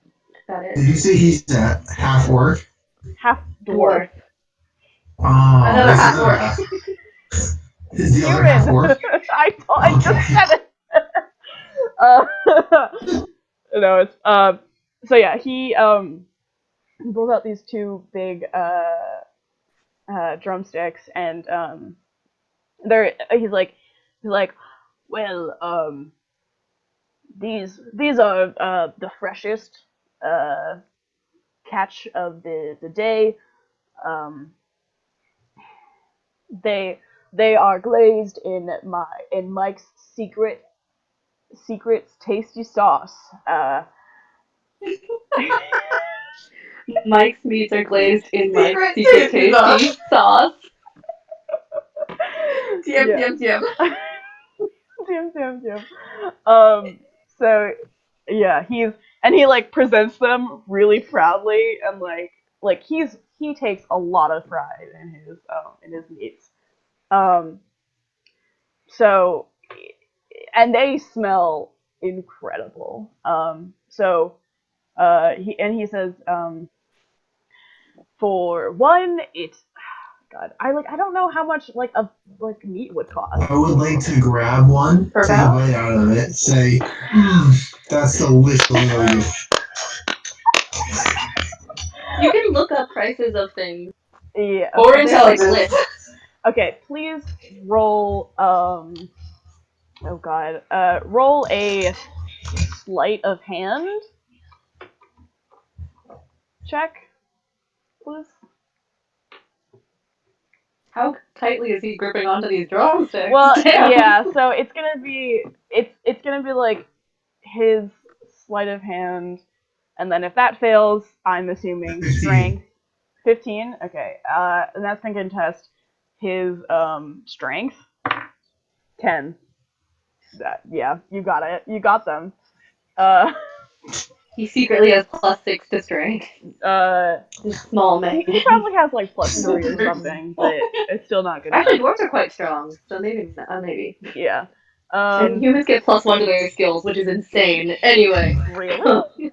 got Did you it. say he's at half orc? Half dwarf. Oh, Another there's half another orc. half. Is the other half Human. orc? I just Okay. said it. uh, no, it's So yeah, he pulls out these two big drumsticks, and he's like, well, these are the freshest catch of the day. Um, they are glazed in Mike's secret tasty sauce. Mike's meats are glazed in Mike's Secret secret tasty tasty sauce. Yep. Damn. So yeah, he like presents them really proudly, and like he takes a lot of pride in his meats. Um, so and they smell incredible. He says, for one, it's God. I don't know how much like a meat would cost. I would like to grab one, Per take a pound? bite out of it, say, that's delicious. You can look up prices of things. Yeah. Or Okay. There's like intelligence. lists. Okay, please roll. Oh God. Roll a sleight of hand check, please. How tightly is he gripping onto these drumsticks? Well, Damn. yeah. So it's gonna be like his sleight of hand, and then if that fails, I'm assuming 15. strength. 15. Okay. And that's gonna contest his strength. 10. Yeah, you got it. You got them. He secretly has +6 to strength. This small man. He probably has like +3 or something, but it's still not good Actually, enough. dwarves are quite strong, so maybe. Yeah. And humans get +1 to their skills, which is insane. Anyway. Really?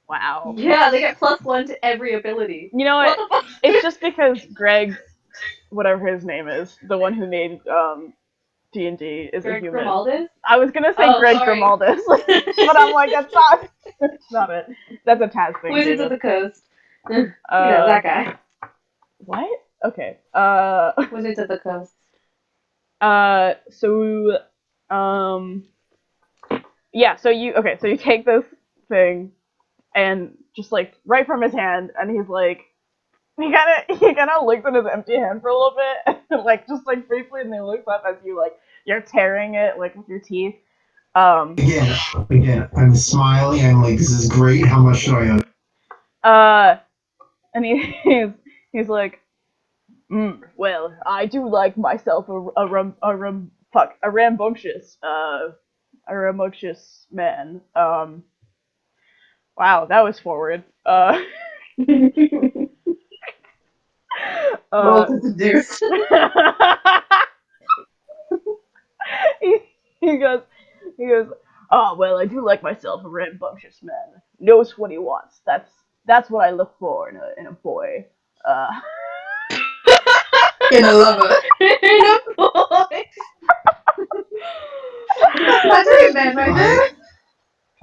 Wow. Yeah, they get +1 to every ability. You know What what? the fuck? It's just because Greg, whatever his name is, the one who made D&D, is Greg a human. Grimaldis? I was gonna say Oh, Greg sorry. Grimaldis, but I'm like, that's not. That's not it. That's a Taz thing. Wizards of David. the Coast. You know, that guy. What? Okay. Wizards of the Coast. So, yeah. So you take this thing, and just like right from his hand, and he's like, he kind of looks at his empty hand for a little bit, like just like briefly, and then looks up as you're tearing it like with your teeth. Again, I'm smiling. I'm like, this is great. How much do I owe? And he's like, well, I do like myself a rambunctious man. Wow, that was forward. Roll to seduce. he goes, oh, well, I do like myself a rambunctious man. Knows what he wants. That's what I look for in a boy. In a lover. In a boy. That's right, man, right there.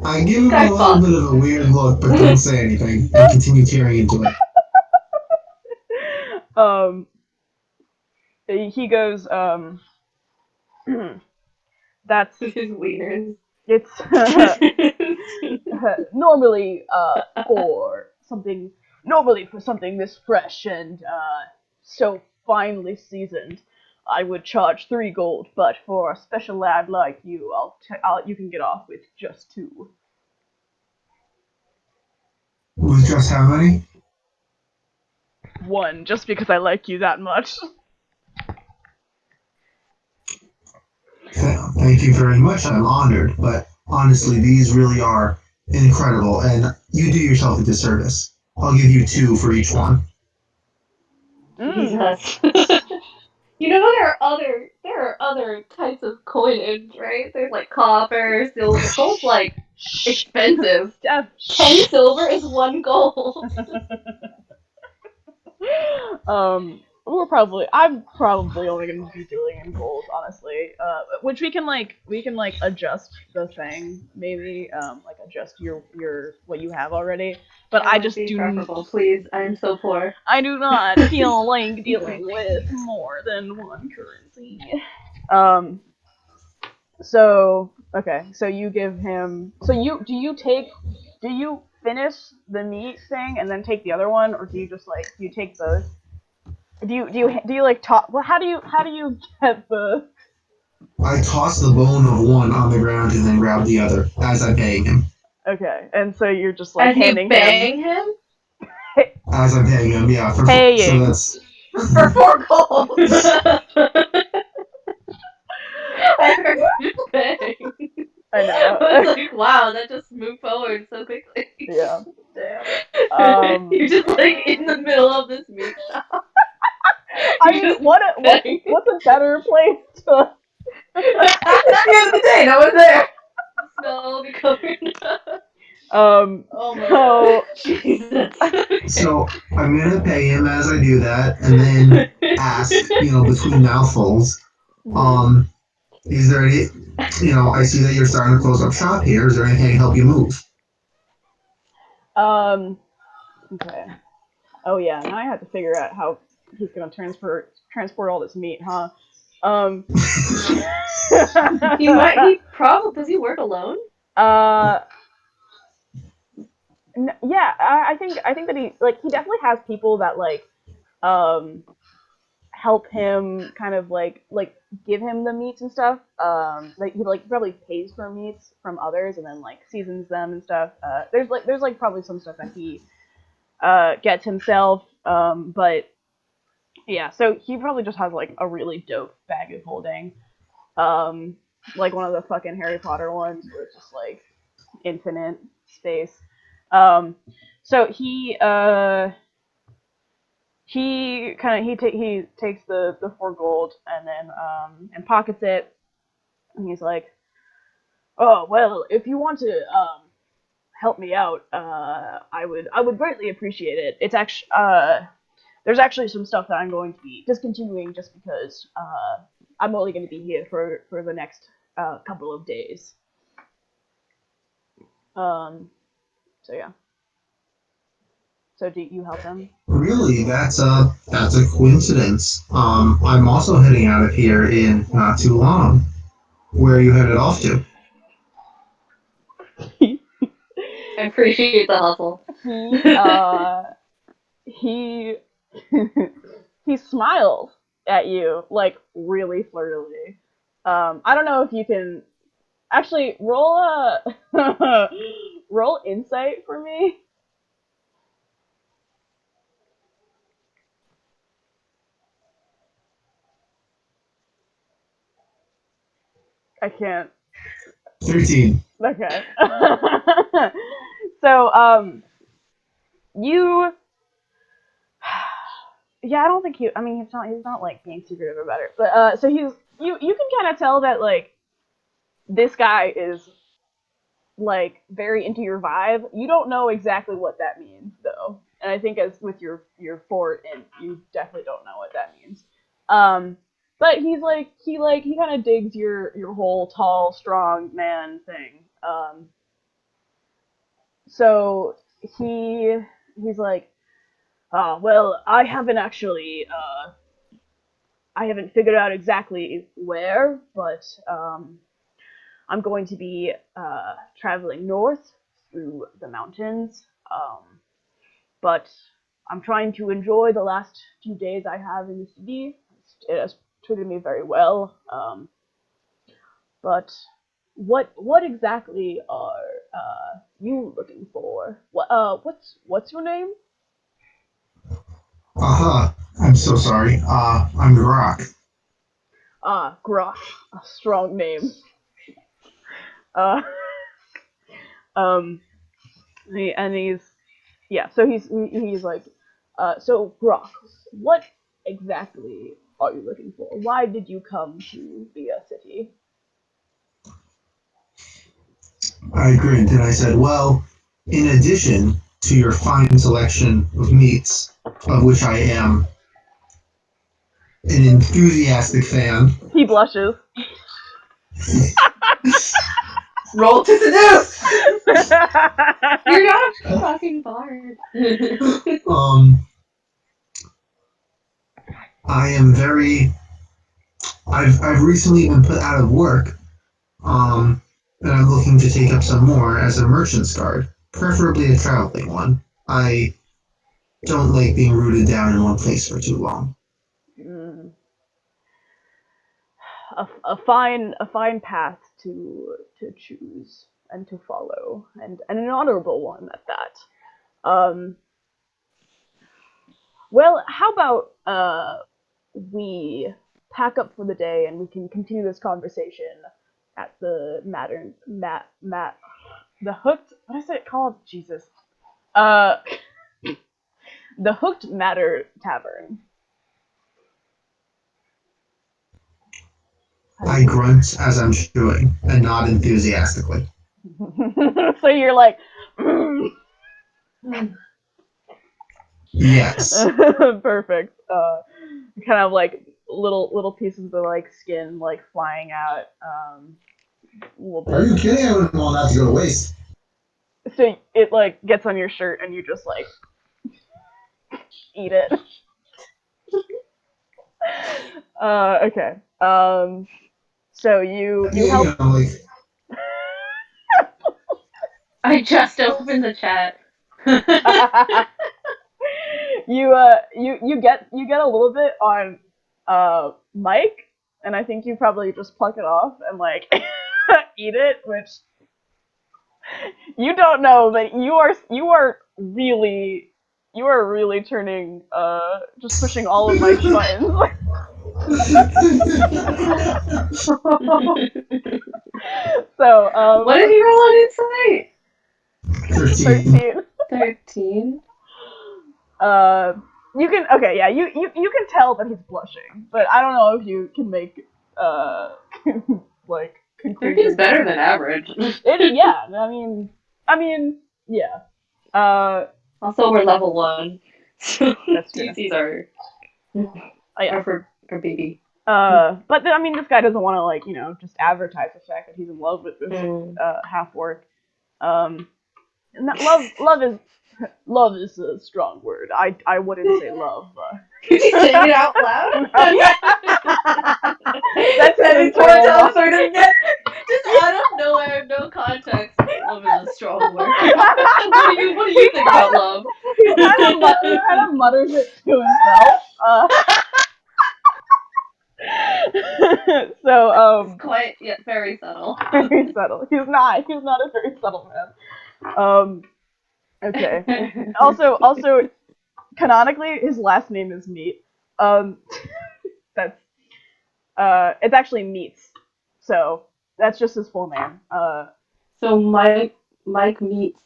I give him Guy a little fuck. bit of a weird look, but don't say anything. And continue tearing into it. He goes, that's His wieners. it's normally for something this fresh and so finely seasoned, I would charge 3 gold, but for a special lad like you, you can get off with just 2. With just how many? 1, just because I like you that much. Thank you very much. I'm honored, but honestly, these really are incredible, and you do yourself a disservice. I'll give you 2 for each one. Jesus. You know there are other types of coinage, right? There's like copper, silver. Gold's like expensive. Steph. 10 silver is 1 gold. I'm probably only gonna be dealing in gold, honestly. Which we can adjust the thing, maybe, like adjust your what you have already. But That I would just be do preferable, please. I'm so poor. I do not feel like dealing with more than one currency. Um. So okay, so you give him. So do you finish the meat thing and then take the other one, or do you just like do you take both? Do you like talk? Well, how do you get the? I toss the bone of one on the ground and then grab the other as I'm paying him. Okay, and so you're just like As you handing bang him As I'm paying him, yeah. So Paying. that's For 4 gold. I heard you bang. I know. I was like, wow, that just moved forward so quickly. Yeah. Damn. You're just like in the middle of this meat shop. I You mean, just bang. what's a better place to? At the end of the day, no one's there. Smell will be covered up. Oh my So Jesus. so I'm gonna pay him as I do that, and then ask, between mouthfuls, is there any, I see that you're starting to close up shop here. Is there anything to help you move? Okay. Oh yeah, now I have to figure out how he's gonna transport all this meat, huh? Does he work alone? uh, yeah, I think that he definitely has people that um help him kind of like give him the meats and stuff. Like he probably pays for meats from others and then like seasons them and stuff. There's probably some stuff that he gets himself. But yeah, so he probably just has like a really dope bag of holding. Like one of the fucking Harry Potter ones where it's just like infinite space. Um, so he takes the 4 gold and then and pockets it, and he's like, oh well, if you want to help me out, I would greatly appreciate it. It's actually there's actually some stuff that I'm going to be discontinuing just because I'm only going to be here for the next couple of days. So yeah. So do you help him? Really, that's a coincidence. I'm also heading out of here in not too long. Where are you headed off to? I appreciate the hustle. He he smiles at you like really flirtily. I don't know if you can actually roll a roll insight for me. I can't. 13. Okay. So you yeah, I don't think I mean he's not like being secretive about it. But so you can kind of tell that like this guy is like very into your vibe. You don't know exactly what that means though. And I think as with your fort and you definitely don't know what that means. But he kind of digs your whole tall, strong man thing. So he's like, well, I haven't figured out exactly where, but I'm going to be traveling north through the mountains. But I'm trying to enjoy the last few days I have in the city. It has treated me very well. But what exactly are you looking for? What's your name? I'm so sorry. I'm Grok. Ah, Grok, a strong name. Uh, um, and he's yeah. So he's like, so Grok, what exactly are you looking for? Why did you come to Via City? I grinned and I said, well, in addition to your fine selection of meats, of which I am an enthusiastic fan, He blushes. Roll to seduce! You're not a fucking bard. um, I am very. I've recently been put out of work, um, and I'm looking to take up some more as a merchant's guard, preferably a traveling one. I don't like being rooted down in one place for too long. Mm. A fine path to choose and to follow, and an honorable one at that. Well, how about we pack up for the day and we can continue this conversation at the the hooked, what is it called? Jesus. Uh the Hooked Matter Tavern. I grunt as I'm chewing and nod enthusiastically. So you're like, mm. Yes. Perfect. Kind of like little pieces of like skin like flying out. A little Are you bit. kidding? I wouldn't want that to go to waste. So it like gets on your shirt and you just like eat it. Okay. So you Yeah, help. you know, like, I just opened the chat. You get a little bit on Mike, and I think you probably just pluck it off and like eat it, which you don't know, but you are really turning just pushing all of Mike's buttons. So What did he roll on insight? 13. 13. You can yeah, you can tell that he's blushing, but I don't know if you can make like 13 conclusions. is better than average. Yeah, I mean, yeah. Also, we're level 1. So That's true. DCs are, Yeah. for baby. But I mean, this guy doesn't want to like just advertise the fact that he's in love with this half orc. Love is a strong word. I wouldn't say love. Could you say it out loud? That's That his is more internal tell sort of get. Just out of nowhere, no context. Love is a strong word. What do you think about love? He kind of mutters it to himself. So It's quite yet very subtle. very subtle. He's not a very subtle man. Okay. Also, canonically, his last name is Meat. That's it's actually Meats. So that's just his full name. So Mike meets.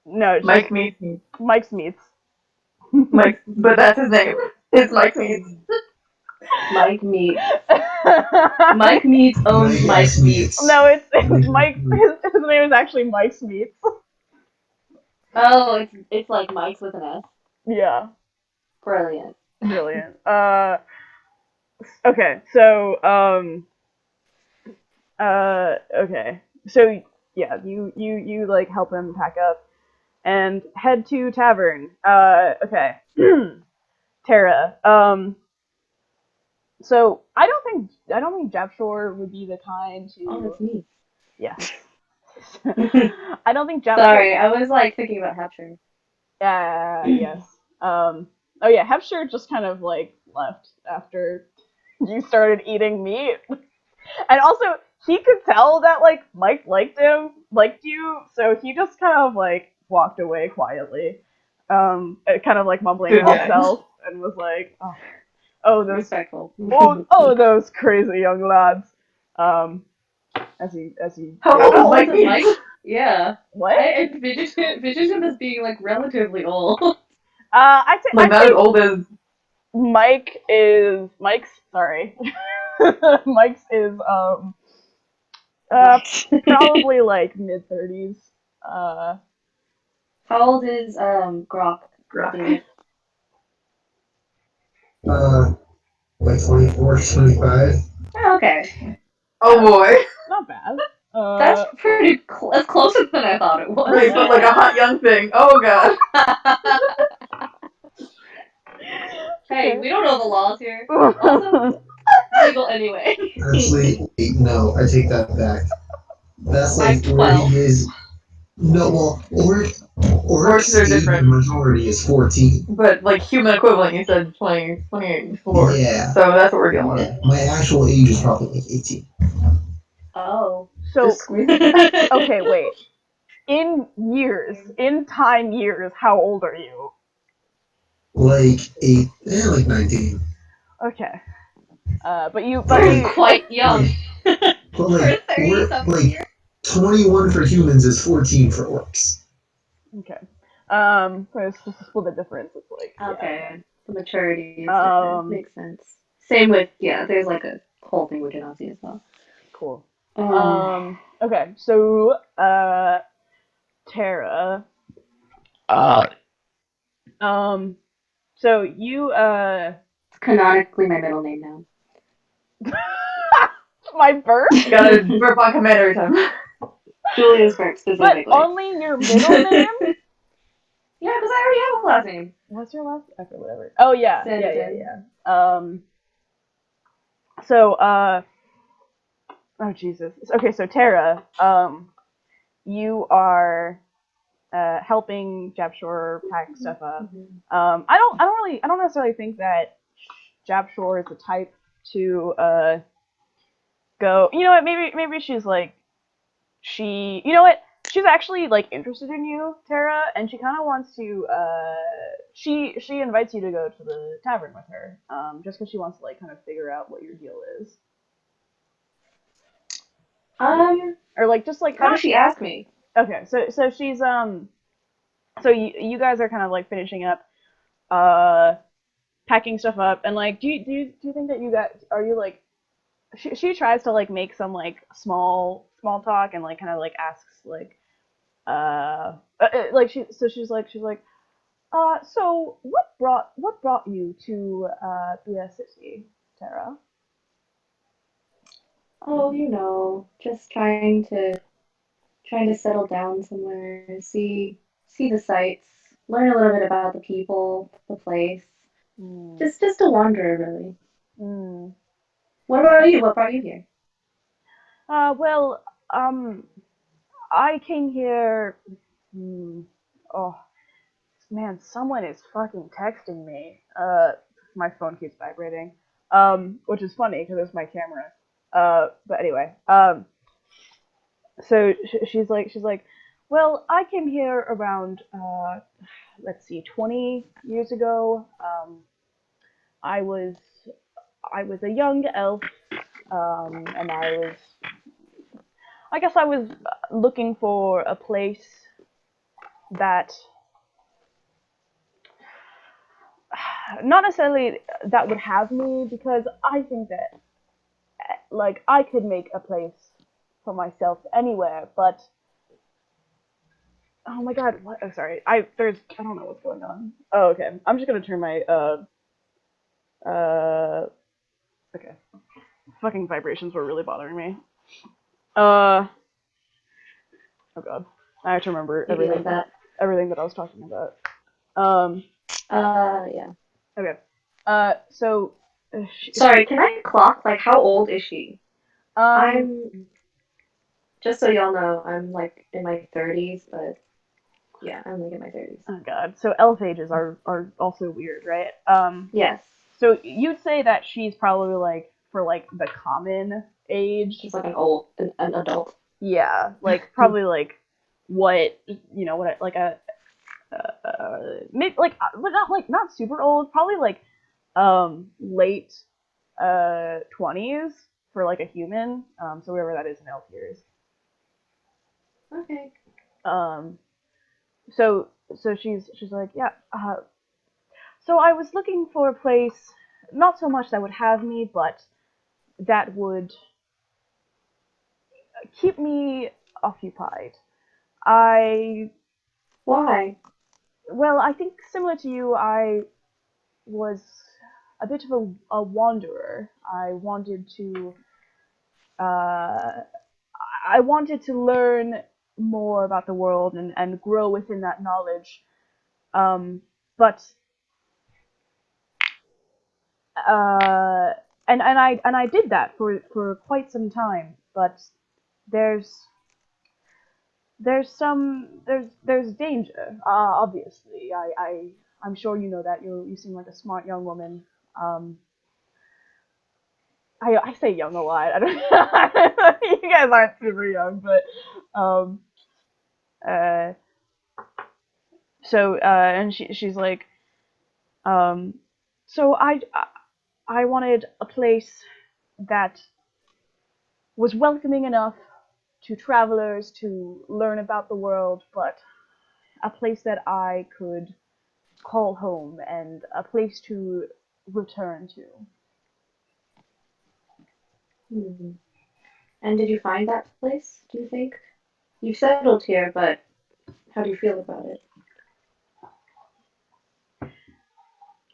No, it's Mike just meets. Mike's Meats. Mike, but that's his name. It's Mike meets. Mike meets. Mike meets owns Mike meets. No, it's Mike. His name is actually Mike's Meats. Oh, it's like Mike's with an S. Yeah. Brilliant. Okay, so okay, so yeah, you like help him pack up and head to tavern. Okay, Tara. So I don't think Japshore would be the kind to. Oh, that's me. Yeah. I don't think Japshore. Sorry, I was like thinking about Hatcher. Yes. Oh yeah, Hepshire just kind of like left after you started eating meat. And also, he could tell that like Mike liked you, so he just kind of like walked away quietly, kind of like mumbling to himself, and was like, "Oh, those Respectful. oh, those crazy young lads." As he. How old is Mike? Mike? Yeah. What? I envisioned him as being like relatively old. I'd say Like not as old as Mike's sorry. Mike's is probably like mid-30s. How old is Grok? Grok. Like 24, 25. Oh, okay. Oh boy. Not bad. That's pretty that's closer than I thought it was. Right, but like a hot young thing. Oh god. Hey, we don't know the laws here. Also, legal anyway. Actually, wait, no, I take that back. That's I'm like where 12. he is. No, well, Orcs Orcs are age different. majority is 14. But like human equivalent, you said 24. Yeah. So that's what we're dealing with. Yeah, my actual age is probably like 18. Oh. So Just squeeze it. okay, wait. In time years, how old are you? Like 19. Okay. But We're you quite young. But We're like, 30 we're something like years. 21 for humans is 14 for orcs. okay. So it's just a split difference. It's like Okay. The maturity is yeah. different. Makes sense. Same with, yeah, there's like a whole thing with Genasi as well. Cool. Oh. Okay, so Tara. So you It's canonically my middle name now. my birth? Gotta burp on command every time. Julia's birth But specifically. only your middle name? Yeah, because I already have a last name. What's your last? Okay, whatever. Oh yeah, Sanderson. yeah. So oh Jesus. Okay, so Tara, you are helping Japshore pack stuff up. I don't necessarily think that Japshore is the type to go. You know what? Maybe she's like you know what? She's actually like interested in you, Tara, and she kind of wants to. She invites you to go to the tavern with her, just because she wants to like kind of figure out what your deal is, or like just like How does she ask me? Okay, so she's so you guys are kind of like finishing up, packing stuff up, and like do you think that you got are you like she tries to like make some like small talk and like kind of like asks like like she's like so what brought you to the city, Tara? Oh, you know, just trying to settle down somewhere, see the sights, learn a little bit about the people, the place. Hmm. Just a wanderer, really. Hmm. What about you? What brought you here? Well, I came here. Hmm, oh man, someone is fucking texting me. My phone keeps vibrating. Which is funny because it's my camera. But anyway. So she's like, well, I came here around let's see, 20 years ago. I was I was a young elf, and I guess I was looking for a place that not necessarily that would have me, because I think that like I could make a place for myself anywhere, but oh my god, what? Oh, sorry. I don't know what's going on. Oh, okay. I'm just gonna turn my uh okay. Fucking vibrations were really bothering me. Uh oh god. I have to remember Maybe like that. everything that I was talking about. Yeah. Okay. So Sorry, can I clock? Like, how old is she? um I'm, just so y'all know, I'm like in my 30s, but yeah, I'm like in my 30s. oh god. So elf ages are also weird, right? Yes. So you'd say that she's probably like for like the common age. She's like an adult. Yeah, like probably like what what like a mid like but not like not super old, probably like late 20s for like a human. So whatever that is in elf years. Okay. Um so she's like, yeah, So I was looking for a place, not so much that would have me, but that would keep me occupied. I, Why? well, I think similar to you, I was a bit of a wanderer. Uh, I wanted to learn more about the world and grow within that knowledge. But uh, and I did that for quite some time. But there's there's danger. Obviously, I'm sure you know that. You seem like a smart young woman. Um, I say young a lot. I don't. You guys aren't super young, but um, uh, so and she's like, um, so I wanted a place that was welcoming enough to travelers to learn about the world, but a place that I could call home and a place to return to. Hmm. And did you find that place, do you think? You settled here, but how do you feel about it?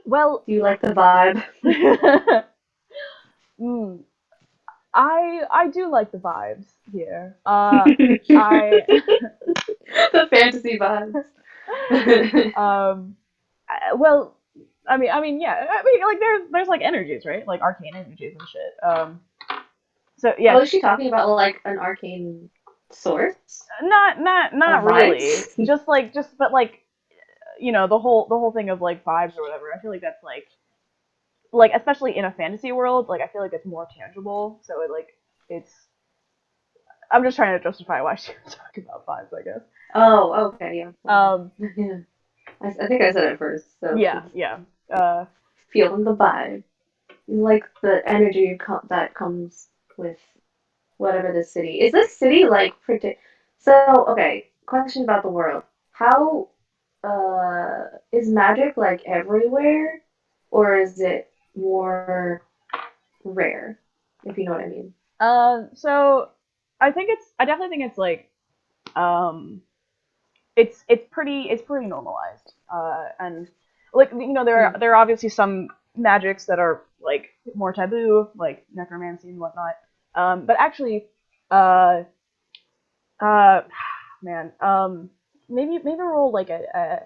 Well, Do you like the vibe? mm, I do like the vibes here. I The fantasy vibes. well, yeah. I mean, like there's like energies, right? Like arcane energies and shit. So yeah, Oh, is she talking about like an arcane source not of really. vibes? But like the whole thing of like vibes or whatever. I feel like that's like especially in a fantasy world, like I feel like it's more tangible. So it's. I'm just trying to justify why she was talking about vibes, I guess. Oh, okay, yeah. Um, Yeah. I think I said it first, so yeah, yeah. Uh, feeling the vibe. You like the energy that comes with whatever the city. Is this city like So, okay, question about the world. How is magic like everywhere or is it more rare, if you know what I mean? so I definitely think it's like, um, it's pretty normalized. And like Hmm. there are obviously some magics that are like more taboo, like necromancy and whatnot. But actually, uh, uh, man, maybe roll like a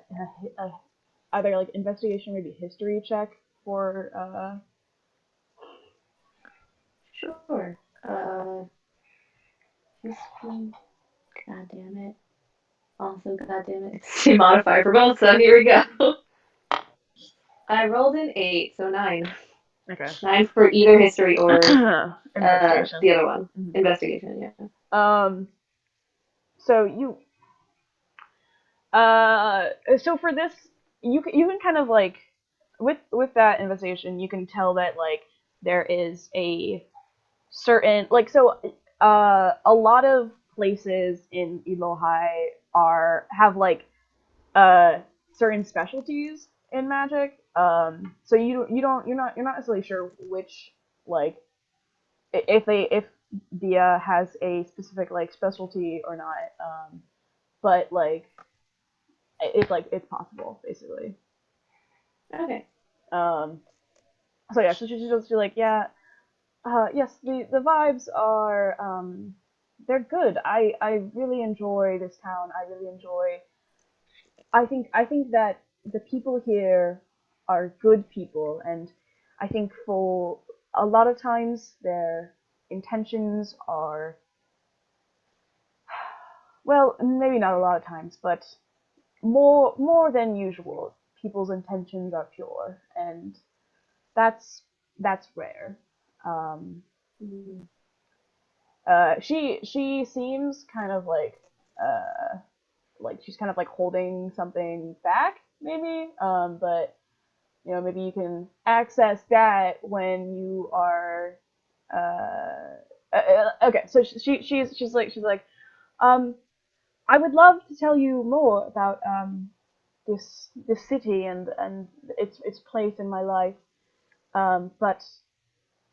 either like investigation, maybe history check for Sure. History. God damn it. Also, god damn it. It's a modifier for both, so here we go. I rolled an 8, so 9. Okay. 9 for either history or Investigation. the other one. Mhm. Investigation, yeah. So so for this, you can kind of like with that investigation, you can tell that like there is a certain like so a lot of places in Elohai have like uh certain specialties in magic. So you're not necessarily sure which like if Dia has a specific like specialty or not. But like it's possible basically. Okay. Um, so yeah, so she's just like, yeah, yes, the vibes are they're good. I really enjoy this town. I really enjoy. I think that the people here are good people, and I think for a lot of times their intentions are, well, maybe not a lot of times, but more than usual, people's intentions are pure, and that's rare. Um, Mm. she seems kind of like she's kind of like holding something back, maybe. But maybe you can access that when you are. Okay, so she's like, I would love to tell you more about this city and its place in my life. But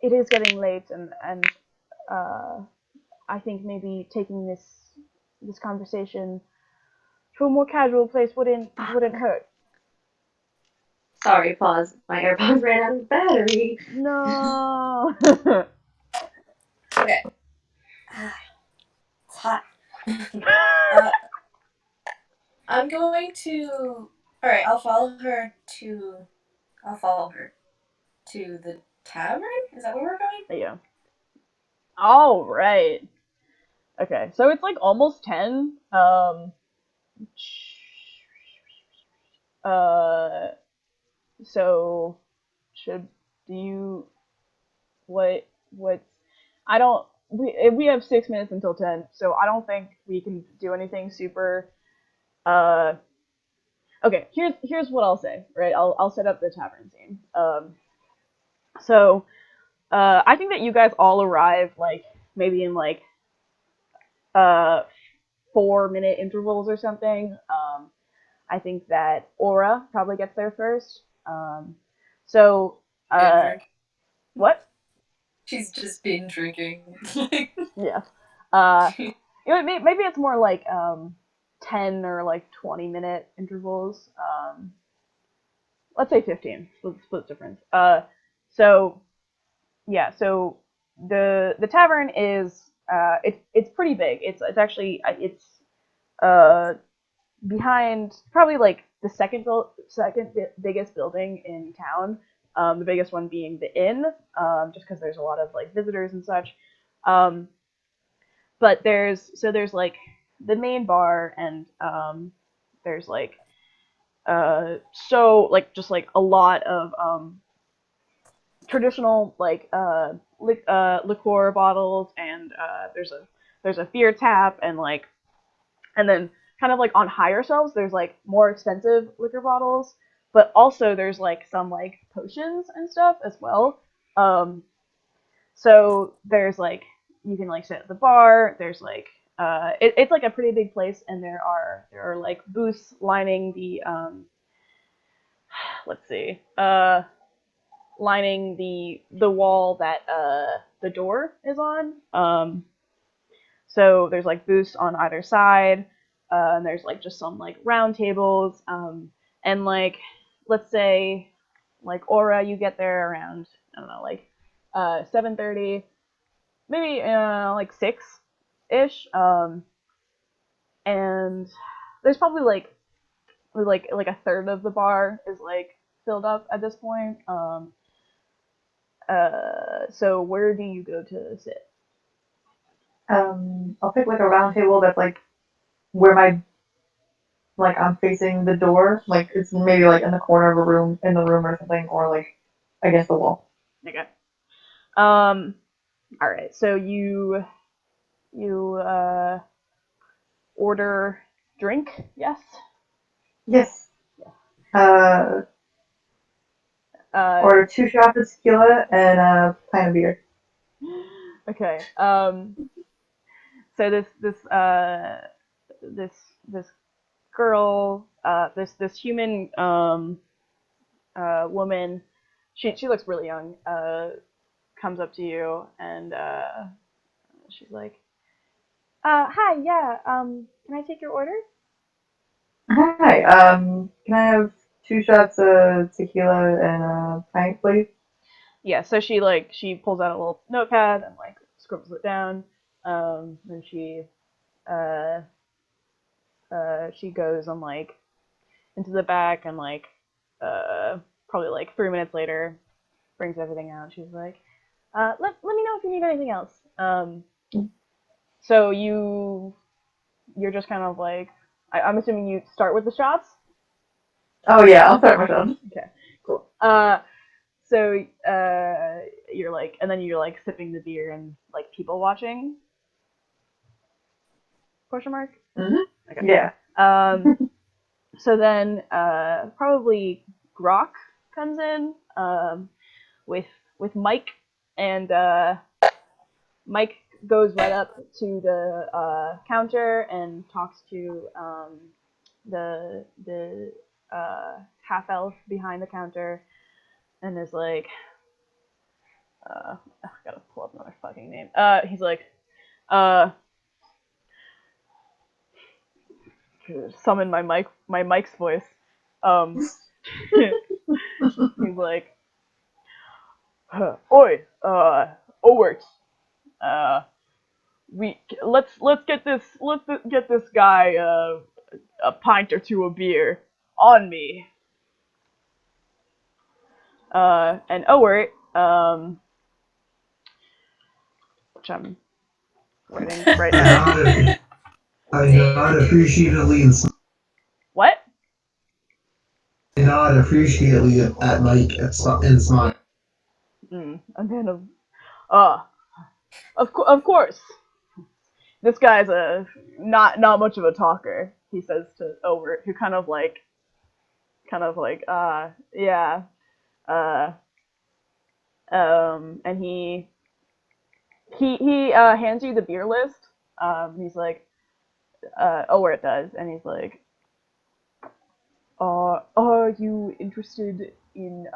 it is getting late, and uh, I think maybe taking this conversation to a more casual place wouldn't hurt. Sorry, pause. My AirPods ran out of battery. No. Okay. It's hot. uh, I'm going to. Alright, I'll follow her to. I'll follow her to the tavern? Is that where we're going? Yeah. All right. Okay, so it's like almost 10. Uh, so should do you what I don't we have 6 minutes until 10, so I don't think we can do anything super. Uh, okay, here's what I'll say. Right, I'll set up the tavern scene. So I think that you guys all arrive like maybe in like uh 4 minute intervals or something. I think that Aura probably gets there first. So uh, what? She's just been drinking. Yeah. Maybe it's more like 10 or like 20 minute intervals. Let's say 15. Split difference. So yeah. So the tavern is it's pretty big. It's actually it's uh behind probably like the second biggest building in town. The biggest one being the inn, just because there's a lot of like visitors and such. Um, but there's like the main bar, and there's like so like just like a lot of traditional like liqueur bottles, and there's a beer tap, and then kind of like on higher shelves there's like more expensive liquor bottles, but also there's like some like potions and stuff as well. um so there's like you can like sit at the bar. There's like it's like a pretty big place, and there are like booths lining the let's see lining the wall that the door is on. So there's like booths on either side, and there's like just some like round tables, and like let's say like Aura, you get there around I don't know like 7:30, maybe like 6 ish, and there's probably like a third of the bar is like filled up at this point. So where do you go to sit? I'll pick like a round table that's like where my like I'm facing the door, like it's maybe like in the corner of a room in the room or something, or like against the wall. Okay. All right. So you order drink, yes? Yes. Uh, Order 2 shots of tequila and a pint of beer. okay. So this this girl, this human woman, she looks really young. Comes up to you, and she's like, hi, yeah. Can I take your order? Hi. Can I have 2 shots of tequila and a pint, please? Yeah. So she pulls out a little notepad and like scribbles it down. Then uh she goes on like into the back, and like probably like 3 minutes later brings everything out. She's like, let me know if you need anything else. So you're just kind of like I'm assuming you start with the shots. Oh yeah, I'll start myself. Okay, cool. So you're like, and then you're like sipping the beer and like people watching? Question mark. Mhm. Okay. Yeah. So then probably Grok comes in with Mike, and Mike goes right up to the counter and talks to the half elf behind the counter and is like, I gotta pull up another fucking name. He's like, summon my Mike's voice. He's like, oi, Owert, let's get this guy a pint or two of beer on me. And Owert, which I'm writing right now. I nod appreciatively and What? I nod appreciatively at Mike and smile. A man of course. This guy's not much of a talker. He says to Owert, who kind of like, yeah, and he hands you the beer list. He's like, Owert does, and he's like, are you interested in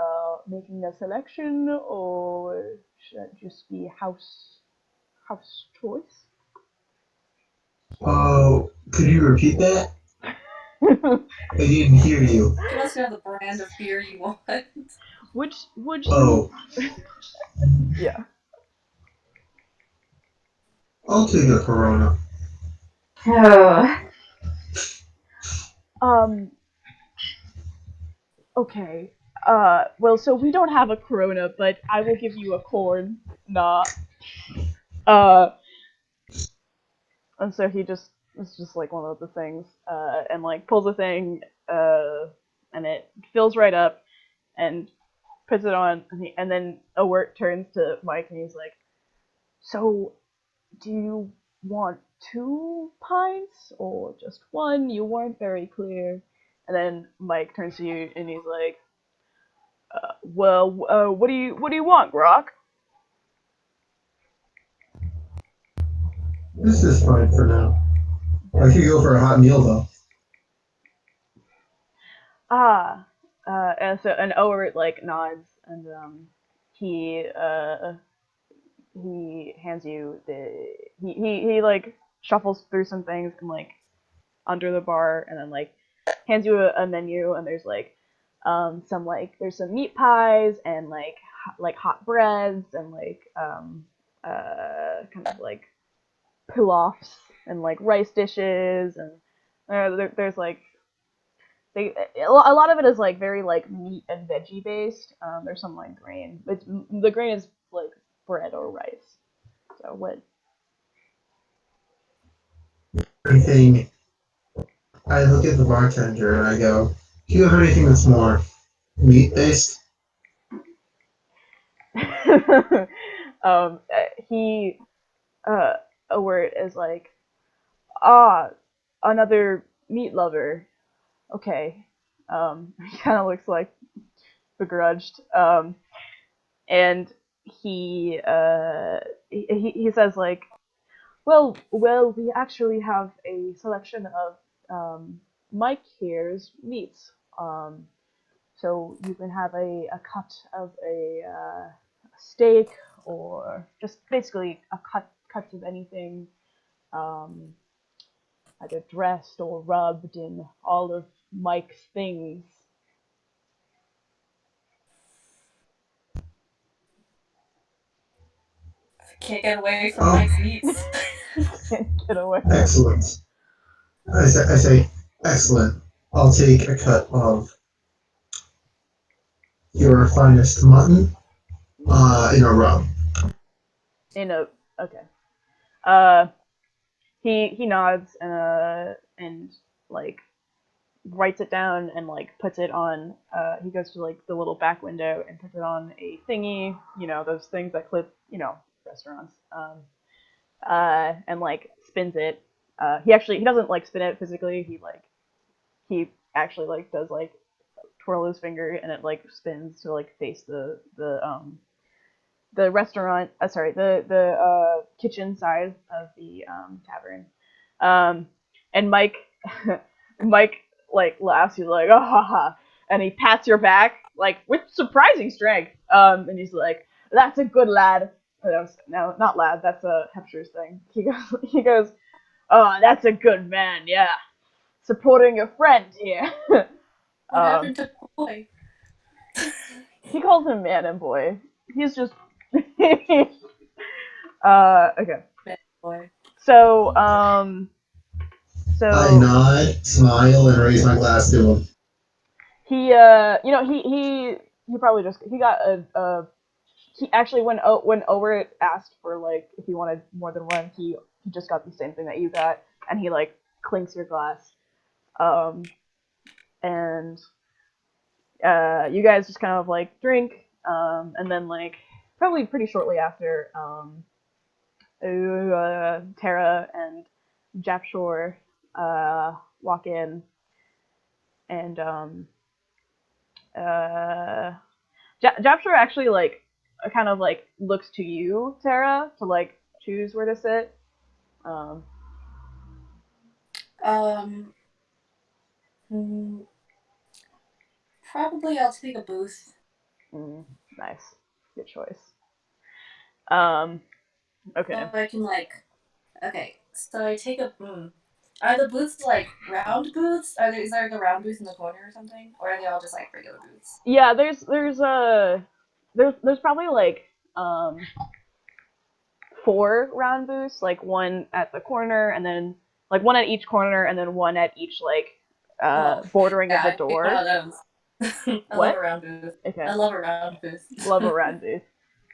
making a selection, or should it just be house choice? Oh, could you repeat that? I didn't hear you. He wants to know the brand of beer you want. Would you? Oh, Yeah. I'll take a Corona. Okay. Well, so we don't have a Corona, but I will give you a corn. Nah. And so it's just like one of the things, and like pulls a thing, and it fills right up, and puts it on, and then Owert turns to Mike and he's like, so, do you want 2 pints or just 1? You weren't very clear. And then Mike turns to you and he's like, well, what do you want, Grok? This is fine for now. I could go for a hot meal though. And Owert like nods, and he hands you he like shuffles through some things and like under the bar, and then like hands you a menu, and there's like some like there's some meat pies and like hot breads and like kind of like pilafs and like rice dishes, and there's like a lot of it is like very like meat and veggie based. There's some like grain. The grain is like bread or rice. So what? Anything? I look at the bartender and I go, "Do you have anything that's more meat based?" He a word is like, ah, another meat lover. Okay. He kind of looks like begrudged. And he says like, well, we actually have a selection of Mike here's meats. So you can have a cut of a steak, or just basically a cut of anything, um, either dressed or rubbed in all of Mike's things. Can't get away from Mike's meats. Can't get away. Excellent. I say, excellent. I'll take a cut of your finest mutton in a rub. Okay. He nods and like writes it down and like puts it on. He goes to like the little back window and puts it on a thingy. You know, those things that clip. You know, restaurants. And like spins it. He doesn't like spin it physically. He actually like does like twirl his finger, and it like spins to like face the restaurant. Sorry, the kitchen side of the tavern. And Mike Mike like laughs. He's like, oh haha, and he pats your back like with surprising strength. And he's like, that's a good lad. No, not lad. That's a Hepshur's thing. He goes, oh, that's a good man. Yeah, supporting your friend here. What happened to boy? He calls him man and boy. He's just okay. Man, boy. So I nod, smile, and raise my glass to him. he he probably just he got a he actually when Obert asked for like if he wanted more than one, he just got the same thing that you got, and he like clinks your glass, and you guys just kind of like drink, and then like probably pretty shortly after, Tara and Japshore walk in, and Japshore actually like kind of like looks to you, Tara, to like choose where to sit. Probably I'll take a booth. Nice, good choice. Okay. So I can like, okay. So I take a. Are the booths like round booths? Is there like a round booth in the corner or something, or are they all just like regular booths? Yeah, there's probably like 4 round booths, like one at the corner, and then like one at each corner, and then one at each like bordering of the door. One of those. I love a round booth. Okay. I love a round booth. Love a round booth.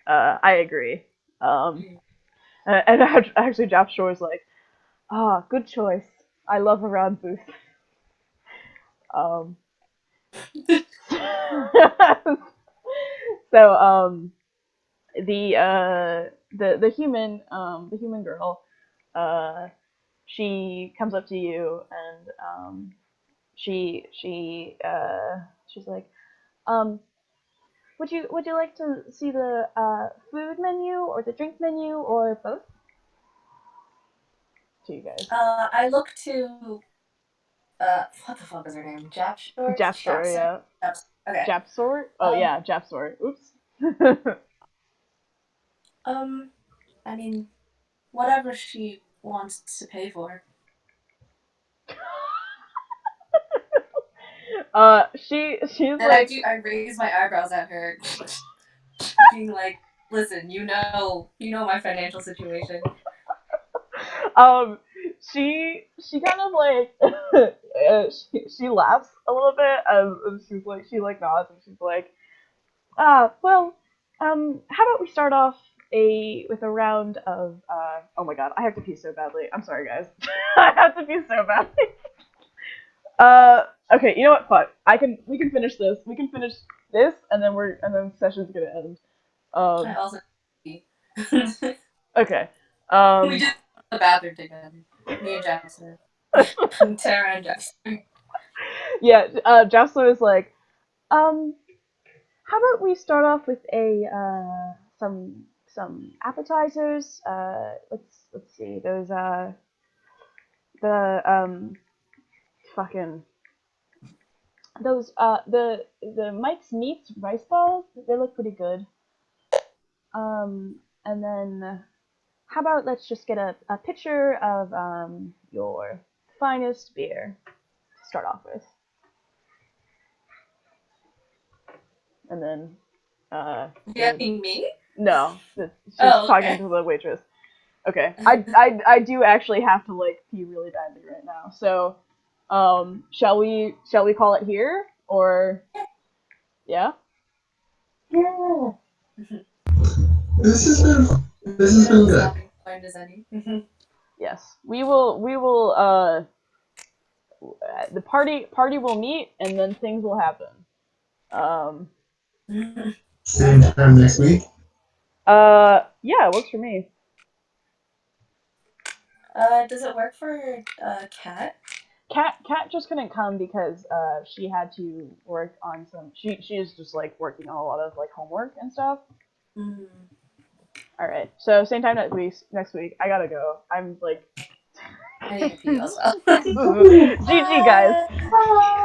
I agree. And actually, Japshore is like, good choice. I love a round booth. So the human girl, she comes up to you, and she's like, would you like to see the food menu or the drink menu or both? To you guys. I look to what the fuck is her name? Japshore? Japshore, yeah. Okay. Japsor? Oh yeah, Japsor. Oops. I mean, whatever she wants to pay for. She's And like, I raise my eyebrows at her, being like, "Listen, you know my financial situation." She kind of like she laughs a little bit, and she's like she like nods, and she's like, well, how about we start off with a round of oh my god, I have to pee so badly. I'm sorry guys. I have to pee so badly. Okay, you know what? Fuck. We can finish this. We can finish this, and then session's gonna end. I also pee. Okay. We did the bathroom together. Me and Jackson. Tara and Jackson. Yeah, Jocelyn is like, how about we start off with some appetizers. Let's see. Those the fucking those the Mike's Meats rice balls. They look pretty good. And then how about let's just get a picture of your finest beer to start off with. And then You asking me? No, she's talking to the waitress. Okay, I do actually have to like pee really badly right now. So, shall we call it here or yeah? Yeah. This has been good. Point is any. Yes, we will the party will meet and then things will happen. Same time next week. Yeah, it works for me. Does it work for Kat? Kat just couldn't come because she had to work on some. She's just like working on a lot of like homework and stuff. All right, so same time next week. I gotta go. I'm like I need to pee also. GG, guys.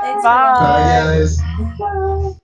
Thanks Bye. for watching. Bye, guys. Bye.